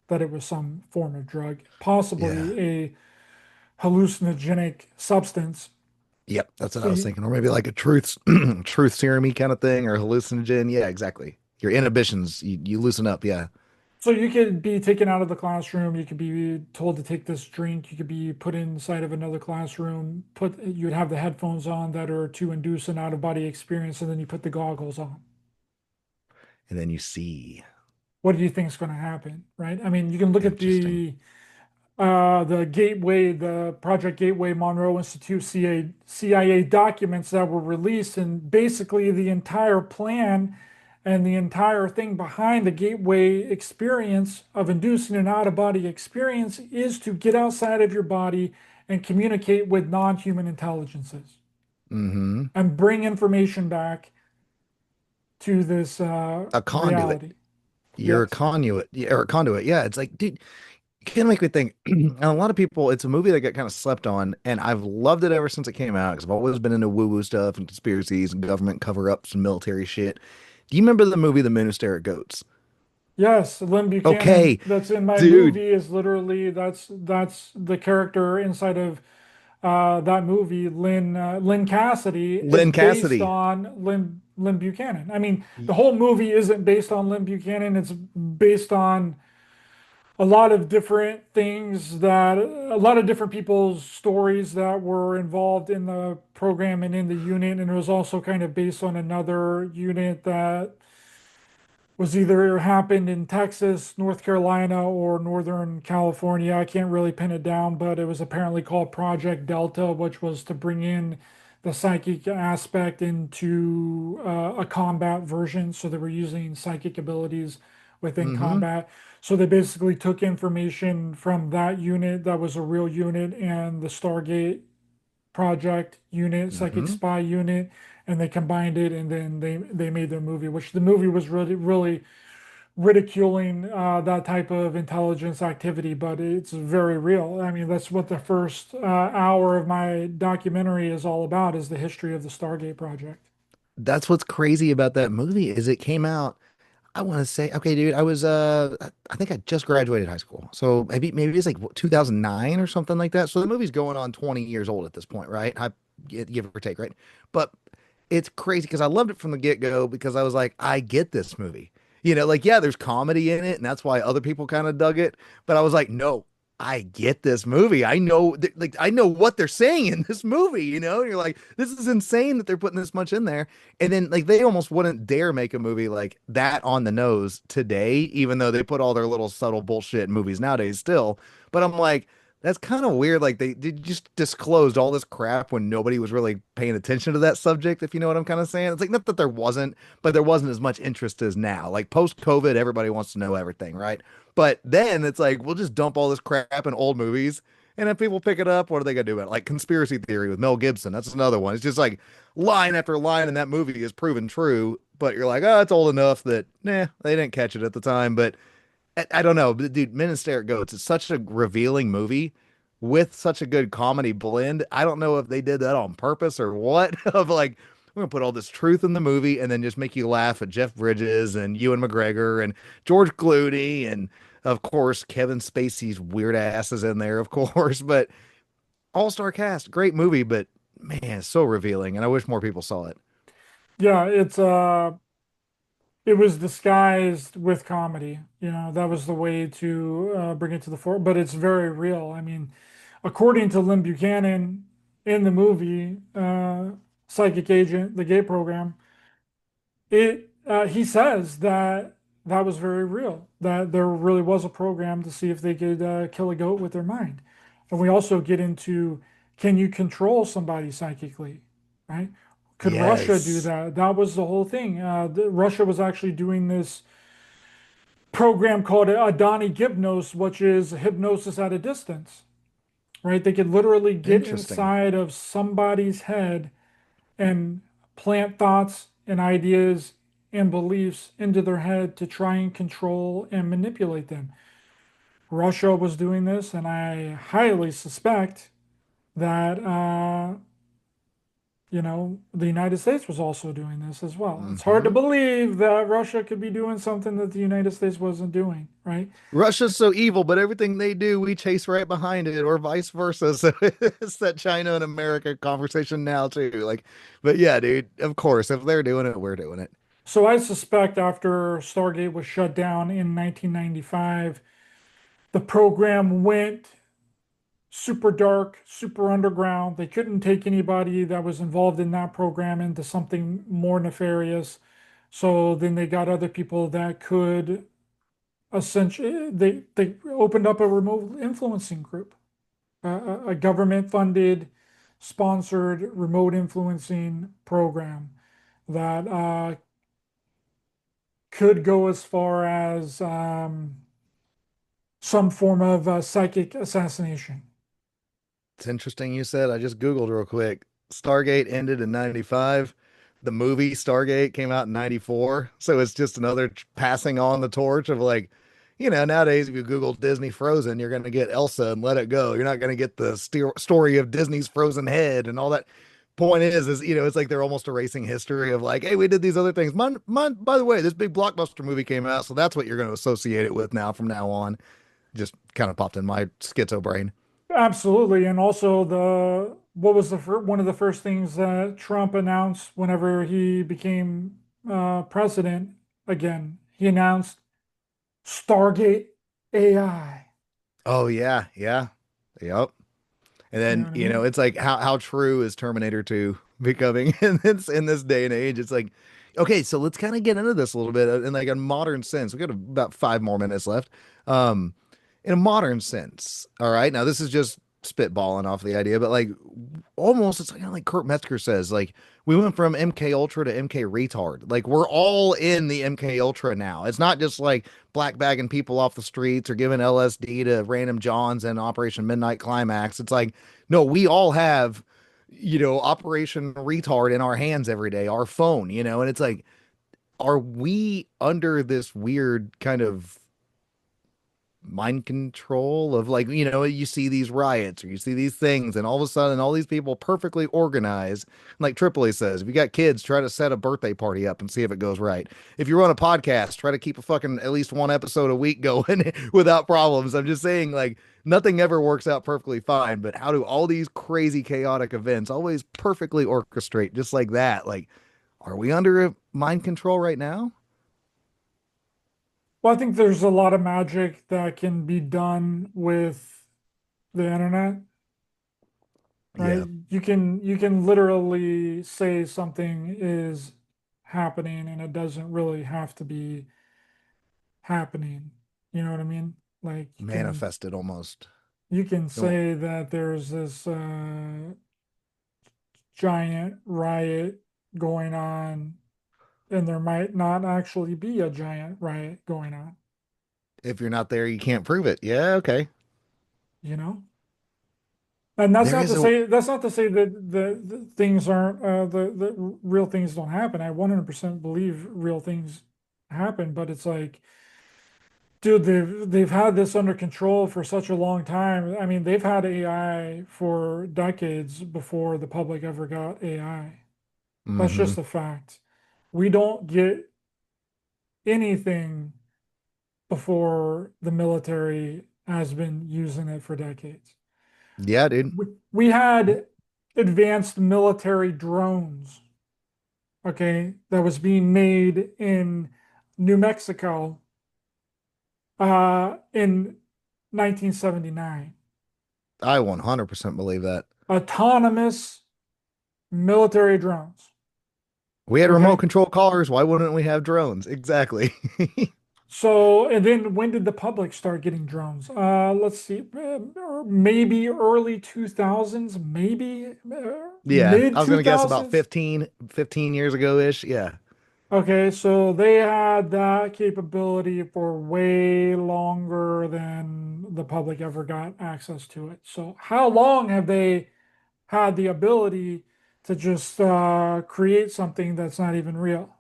that it was some form of drug, Yeah. possibly a hallucinogenic substance. Yep, that's what So I was you, thinking. Or maybe like a truth serum kind of thing or hallucinogen. Yeah, exactly. Your inhibitions, you loosen up. Yeah. so you could be taken out of the classroom. You could be told to take this drink. You could be put inside of another classroom. You'd have the headphones on that are to induce an out-of-body experience, and then you put the goggles on. And then you see. What do you think is going to happen, right? I mean, you can look at Interesting. the Gateway, the Project Gateway Monroe Institute CIA documents that were released, and basically the entire plan and the entire thing behind the Gateway experience of inducing an out-of-body experience is to get outside of your body and communicate with non-human intelligences Mm-hmm. and bring information back to this A conduit. reality. You're a Yes. conduit, yeah, or a conduit. Yeah, it's like, dude, you can't make me think. And a lot of people, it's a movie that got kind of slept on, and I've loved it ever since it came out because I've always been into woo-woo stuff and conspiracies and government cover-ups and military shit. Do you remember the movie The Moon Stare at Goats? Yes, Lynn Buchanan Okay, that's in my dude, movie is literally that's the character inside of that movie. Lynn Cassidy is Lynn based Cassidy. on Lynn Buchanan. I mean, the whole movie isn't based on Lynn Buchanan. It's based on a lot of different things that a lot of different people's stories that were involved in the program and in the unit, and it was also kind of based on another unit that was either happened in Texas, North Carolina, or Northern California. I can't really pin it down, but it was apparently called Project Delta, which was to bring in the psychic aspect into a combat version. So they were using psychic abilities within Mm-hmm. combat. So they basically took information from that unit that was a real unit and the Stargate project unit, psychic Mm-hmm. spy unit, and they combined it, and then they made their movie, which the movie was really ridiculing that type of intelligence activity, but it's very real. I mean, that's what the first hour of my documentary is all about, is the history of the Stargate project. That's what's crazy about that movie is it came out. I want to say, okay, dude, I think I just graduated high school. So maybe it's like 2009 or something like that. So the movie's going on 20 years old at this point, right? Give or take, right? But it's crazy because I loved it from the get-go because I was like, I get this movie. Like, yeah, there's comedy in it, and that's why other people kind of dug it. But I was like, no, I get this movie. I know, like, I know what they're saying in this movie. You're like, this is insane that they're putting this much in there. And then, like, they almost wouldn't dare make a movie like that on the nose today, even though they put all their little subtle bullshit in movies nowadays still. But I'm like, that's kind of weird. Like they just disclosed all this crap when nobody was really paying attention to that subject, if you know what I'm kind of saying. It's like not that there wasn't, but there wasn't as much interest as now. Like post COVID, everybody wants to know everything, right? But then it's like we'll just dump all this crap in old movies. And if people pick it up, what are they gonna do about it? Like conspiracy theory with Mel Gibson. That's another one. It's just like line after line in that movie is proven true, but you're like, oh, it's old enough that nah, they didn't catch it at the time. But I don't know, but dude, Men in Stare at Goats. It's such a revealing movie with such a good comedy blend. I don't know if they did that on purpose or what. Of like, we're gonna put all this truth in the movie and then just make you laugh at Jeff Bridges and Ewan McGregor and George Clooney and of course Kevin Spacey's weird ass is in there, of course. But all-star cast, great movie, but man, so revealing, and I wish more people saw it. Yeah, it was disguised with comedy. That was the way to bring it to the fore, but it's very real. I mean, according to Lynn Buchanan in the movie, Psychic Agent, the gay program, he says that that was very real, that there really was a program to see if they could kill a goat with their mind. And we also get into, can you control somebody psychically, right? Could Russia do Yes. that? That was the whole thing. Russia was actually doing this program called Adani Gipnos, which is hypnosis at a distance, right? They could literally get Interesting. inside of somebody's head and plant thoughts and ideas and beliefs into their head to try and control and manipulate them. Russia was doing this, and I highly suspect that the United States was also doing this as well. It's hard to Hmm. believe that Russia could be doing something that the United States wasn't doing, right? Russia's so evil, but everything they do, we chase right behind it, or vice versa. So it's that China and America conversation now too. Like, but yeah, dude, of course, if they're doing it, we're doing it. So I suspect after Stargate was shut down in 1995, the program went super dark, super underground. They couldn't take anybody that was involved in that program into something more nefarious. So then they got other people that could essentially, they opened up a remote influencing group, a government funded, sponsored remote influencing program that could go as far as some form of psychic assassination. It's interesting you said. I just Googled real quick. Stargate ended in 95. The movie Stargate came out in 94. So it's just another passing on the torch of like, nowadays if you Google Disney Frozen, you're going to get Elsa and Let It Go. You're not going to get the story of Disney's Frozen Head and all that. Point is, it's like they're almost erasing history of like, hey, we did these other things. By the way, this big blockbuster movie came out. So that's what you're going to associate it with now from now on. Just kind of popped in my schizo brain. Absolutely. And also what was one of the first things that Trump announced whenever he became president again? He announced Stargate AI. Oh yeah, yeah. Yep. And You know then, what I mean? it's like how true is Terminator 2 becoming in this day and age? It's like, okay, so let's kind of get into this a little bit in like a modern sense. We got about 5 more minutes left. Um, in a modern sense, all right. Now this is just spitballing off the idea, but like almost it's like Kurt Metzger says, like we went from MK Ultra to MK retard. Like we're all in the MK Ultra now. It's not just like black bagging people off the streets or giving LSD to random Johns and Operation Midnight Climax. It's like, no, we all have, Operation Retard in our hands every day, our phone, and it's like, are we under this weird kind of mind control of like, you see these riots or you see these things, and all of a sudden, all these people perfectly organized. Like Tripoli says, if you got kids, try to set a birthday party up and see if it goes right. If you run a podcast, try to keep a fucking at least one episode a week going without problems. I'm just saying, like, nothing ever works out perfectly fine, but how do all these crazy, chaotic events always perfectly orchestrate just like that? Like, are we under mind control right now? Well, I think there's a lot of magic that can be done with the internet, right? Yeah, You can literally say something is happening and it doesn't really have to be happening. You know what I mean? Like manifested almost. you can You know, say that there's this giant riot going on, and there might not actually be a giant riot going on, if you're not there, you can't prove it. Yeah, okay. you know? And There is a that's not to say that the things aren't the real things don't happen. I 100% believe real things happen, but it's like, dude, they've had this under control for such a long time. I mean, they've had AI for decades before the public ever got AI. That's hmm. just a fact. We don't get anything before the military has been using it for decades. Yeah, dude. We had advanced military drones, okay, that was being made in New Mexico in 1979. I 100% believe that. Autonomous military drones, We had remote okay? control cars. Why wouldn't we have drones? Exactly. So, and then when did the public start getting drones? Let's see, maybe early 2000s, maybe Yeah, mid I was gonna guess about 2000s. 15 years ago ish. Yeah. Okay, so they had that capability for way longer than the public ever got access to it. So how long have they had the ability to just create something that's not even real?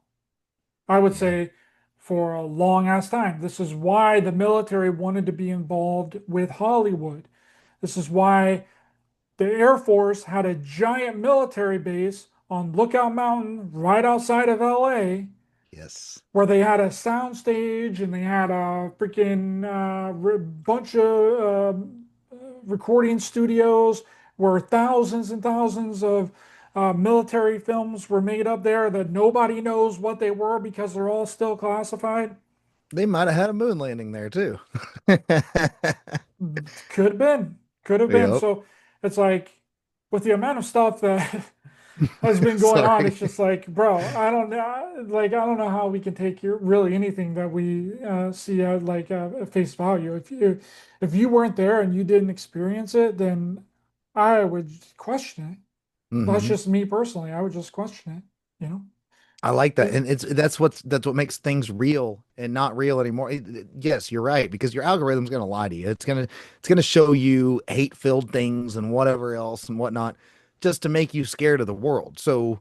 I would Yeah. say for a long ass time. This is why the military wanted to be involved with Hollywood. This is why the Air Force had a giant military base on Lookout Mountain right outside of LA, Yes. where they had a sound stage and they had a freaking bunch of recording studios where thousands and thousands of military films were made up there that nobody knows what they were because they're all still classified. They might have had a moon landing there too. Could have been, could have been. Yep. So it's like with the amount of stuff that has been going on, it's Sorry. just like, bro, I don't know, like I don't know how we can take your, really anything that we see at like face value. If you weren't there and you didn't experience it, then I would question it. That's Hmm. just me personally. I would just question it, you know? I like that. 'Cause And that's what makes things real and not real anymore. Yes, you're right, because your algorithm's going to lie to you. It's going to show you hate-filled things and whatever else and whatnot just to make you scared of the world. So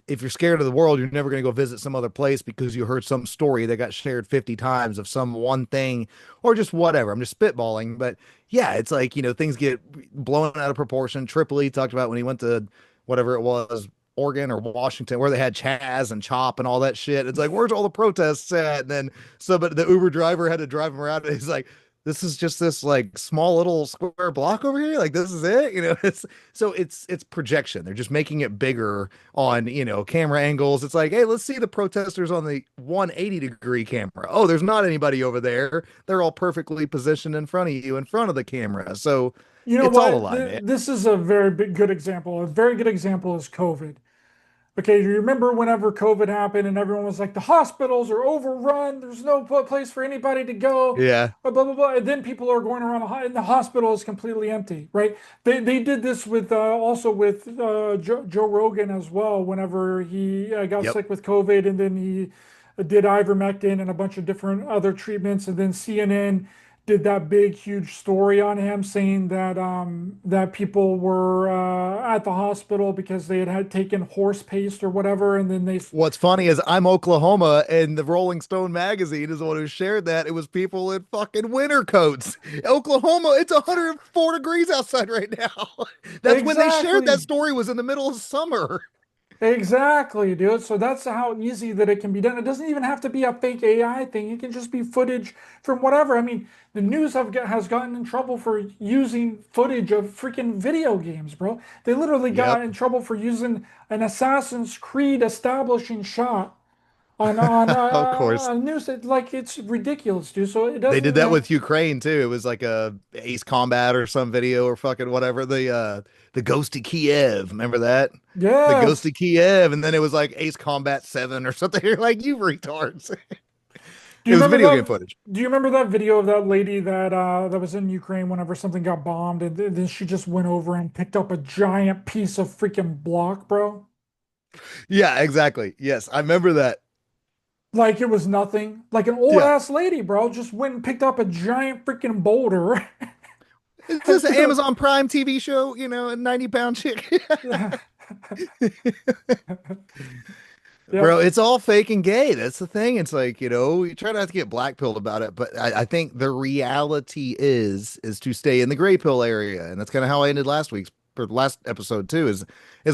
if you're scared of the world, you're never going to go visit some other place because you heard some story that got shared 50 times of some one thing or just whatever. I'm just spitballing, but yeah, it's like, things get blown out of proportion. Tripoli talked about when he went to whatever it was, Oregon or Washington, where they had Chaz and Chop and all that shit. It's like, where's all the protests at? And then somebody, the Uber driver had to drive him around and he's like, this is just this like small little square block over here. Like this is it, it's projection. They're just making it bigger on, camera angles. It's like, hey, let's see the protesters on the 180-degree camera. Oh, there's not anybody over there. They're all perfectly positioned in front of you, in front of the camera. So you know it's all a what? lie, man. This is a very big good example. A very good example is COVID. Okay, you remember whenever COVID happened and everyone was like, the hospitals are overrun, there's no place for anybody to go, Yeah. blah, blah, blah. And then people are going around and the hospital is completely empty, right? They did this with also with Joe Rogan as well, whenever he got Yep. sick with COVID and then he did ivermectin and a bunch of different other treatments. And then CNN did that big, huge story on him saying that that people were at the hospital because they had taken horse paste or whatever, and then they What's funny is I'm Oklahoma, and the Rolling Stone magazine is the one who shared that. It was people in fucking winter coats. Oklahoma, it's 104 degrees outside right now. That's when they shared that exactly. story, was in the middle of summer. Exactly, dude. So that's how easy that it can be done. It doesn't even have to be a fake AI thing. It can just be footage from whatever. I mean, the news has gotten in trouble for using footage of freaking video games, bro. They literally Yep. got in trouble for using an Assassin's Creed establishing shot Of course. on news. Like it's ridiculous, dude. So it They doesn't did even that have. with Ukraine too. It was like a Ace Combat or some video or fucking whatever. The Ghost of Kiev. Remember that? The Ghost Yes. of Kiev, and then it was like Ace Combat 7 or something. You're like, you retards. Do It you was remember video game that? footage. Do you remember that video of that lady that was in Ukraine whenever something got bombed and then she just went over and picked up a giant piece of freaking block, bro? Yeah, exactly. Yes, I remember that. Like it was nothing. Like an old Yeah. ass lady, bro, just went and picked up a giant freaking boulder Is and this an threw Amazon Prime TV show? A 90-pound chick? it. Bro, Yep. it's all fake and gay. That's the thing. It's like, you try not to get black pilled about it, but I think the reality is to stay in the gray pill area. And that's kind of how I ended last episode too, is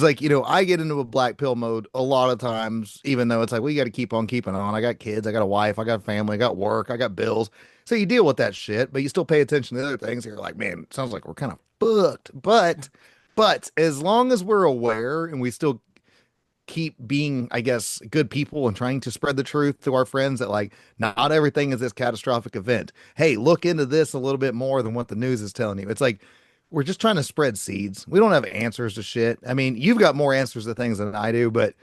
like, I get into a black pill mode a lot of times, even though it's like, well, you got to keep on keeping on. I got kids, I got a wife, I got family, I got work, I got bills. So you deal with that shit, but you still pay attention to the other things. You're like, man, it sounds like we're kind of fucked. But as long as we're aware and we still keep being, I guess, good people and trying to spread the truth to our friends that like not everything is this catastrophic event. Hey, look into this a little bit more than what the news is telling you. It's like we're just trying to spread seeds. We don't have answers to shit. I mean, you've got more answers to things than I do, but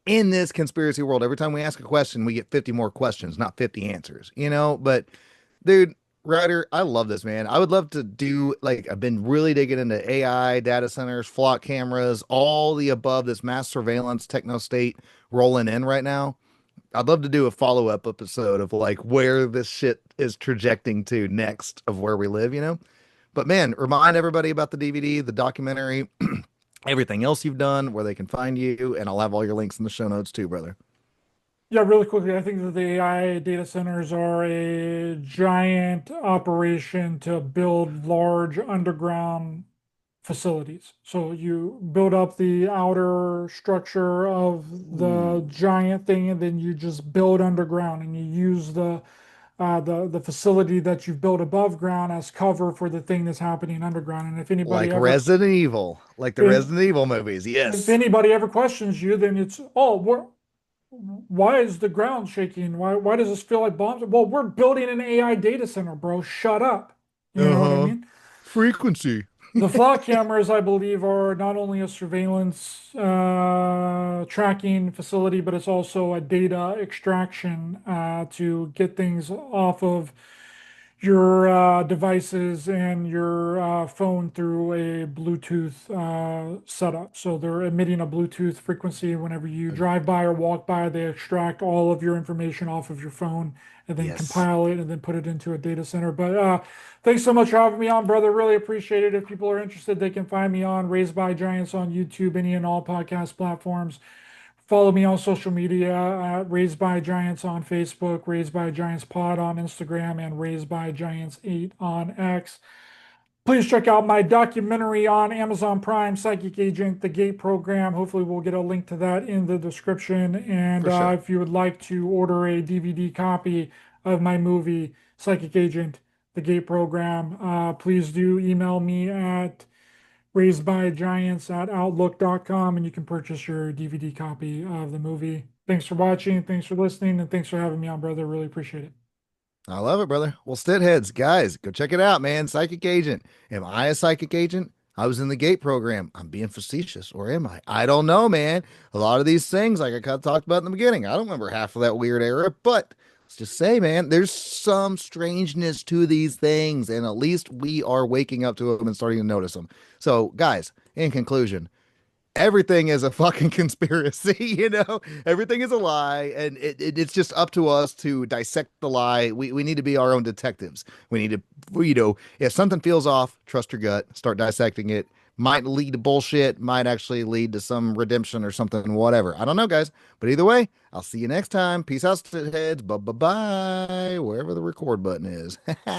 in this conspiracy world, every time we ask a question, we get 50 more questions, not 50 answers. But dude, Ryder, I love this, man. I would love to do like I've been really digging into AI, data centers, flock cameras, all the above, this mass surveillance techno state rolling in right now. I'd love to do a follow-up episode of like where this shit is trajecting to next of where we live. But man, remind everybody about the DVD, the documentary, everything else you've done, where they can find you, and I'll have all your links in the show notes too, brother. Yeah, really quickly, I think that the AI data centers are a giant operation to build large underground facilities. So you build up the outer structure of the Ooh, giant thing, and then you just build underground, and you use the facility that you've built above ground as cover for the thing that's happening underground. And Like the if, Resident Evil movies. if Yes. anybody ever questions you, then it's, oh, why is the ground shaking? Why does this feel like bombs? Well, we're building an AI data center, bro. Shut up. You know what I Uh-huh. mean? Frequency. The flock cameras, I believe, are not only a surveillance tracking facility, but it's also a data extraction to get things off of your devices and your phone through a Bluetooth setup. So they're emitting a Bluetooth frequency whenever you drive by or walk by. They extract all of your information off of your phone and then Yes. compile it and then put it into a data center. But thanks so much for having me on, brother. Really appreciate it. If people are interested, they can find me on Raised by Giants on YouTube, any and all podcast platforms. Follow me on social media at Raised by Giants on Facebook, Raised by Giants Pod on Instagram, and Raised by Giants 8 on X. Please check out my documentary on Amazon Prime, Psychic Agent, the GATE program. Hopefully, we'll get a link to that in the description. And For sure. if you would like to order a DVD copy of my movie, Psychic Agent, the GATE program, please do email me at raisedbygiants@outlook.com and you can purchase your DVD copy of the movie. Thanks for watching, thanks for listening, and thanks for having me on, brother. Really appreciate it. I love it, brother. Well, Stitt-Heads, guys, go check it out, man. Psychic agent. Am I a psychic agent? I was in the GATE program. I'm being facetious, or am I? I don't know, man. A lot of these things, like I kind of talked about in the beginning, I don't remember half of that weird era, but let's just say, man, there's some strangeness to these things, and at least we are waking up to them and starting to notice them. So, guys, in conclusion, everything is a fucking conspiracy, everything is a lie, and it's just up to us to dissect the lie. We need to be our own detectives. We need to, if something feels off, trust your gut, start dissecting it. Might lead to bullshit, might actually lead to some redemption or something, whatever. I don't know, guys, but either way, I'll see you next time. Peace out, heads. Bye bye bye, wherever the record button is.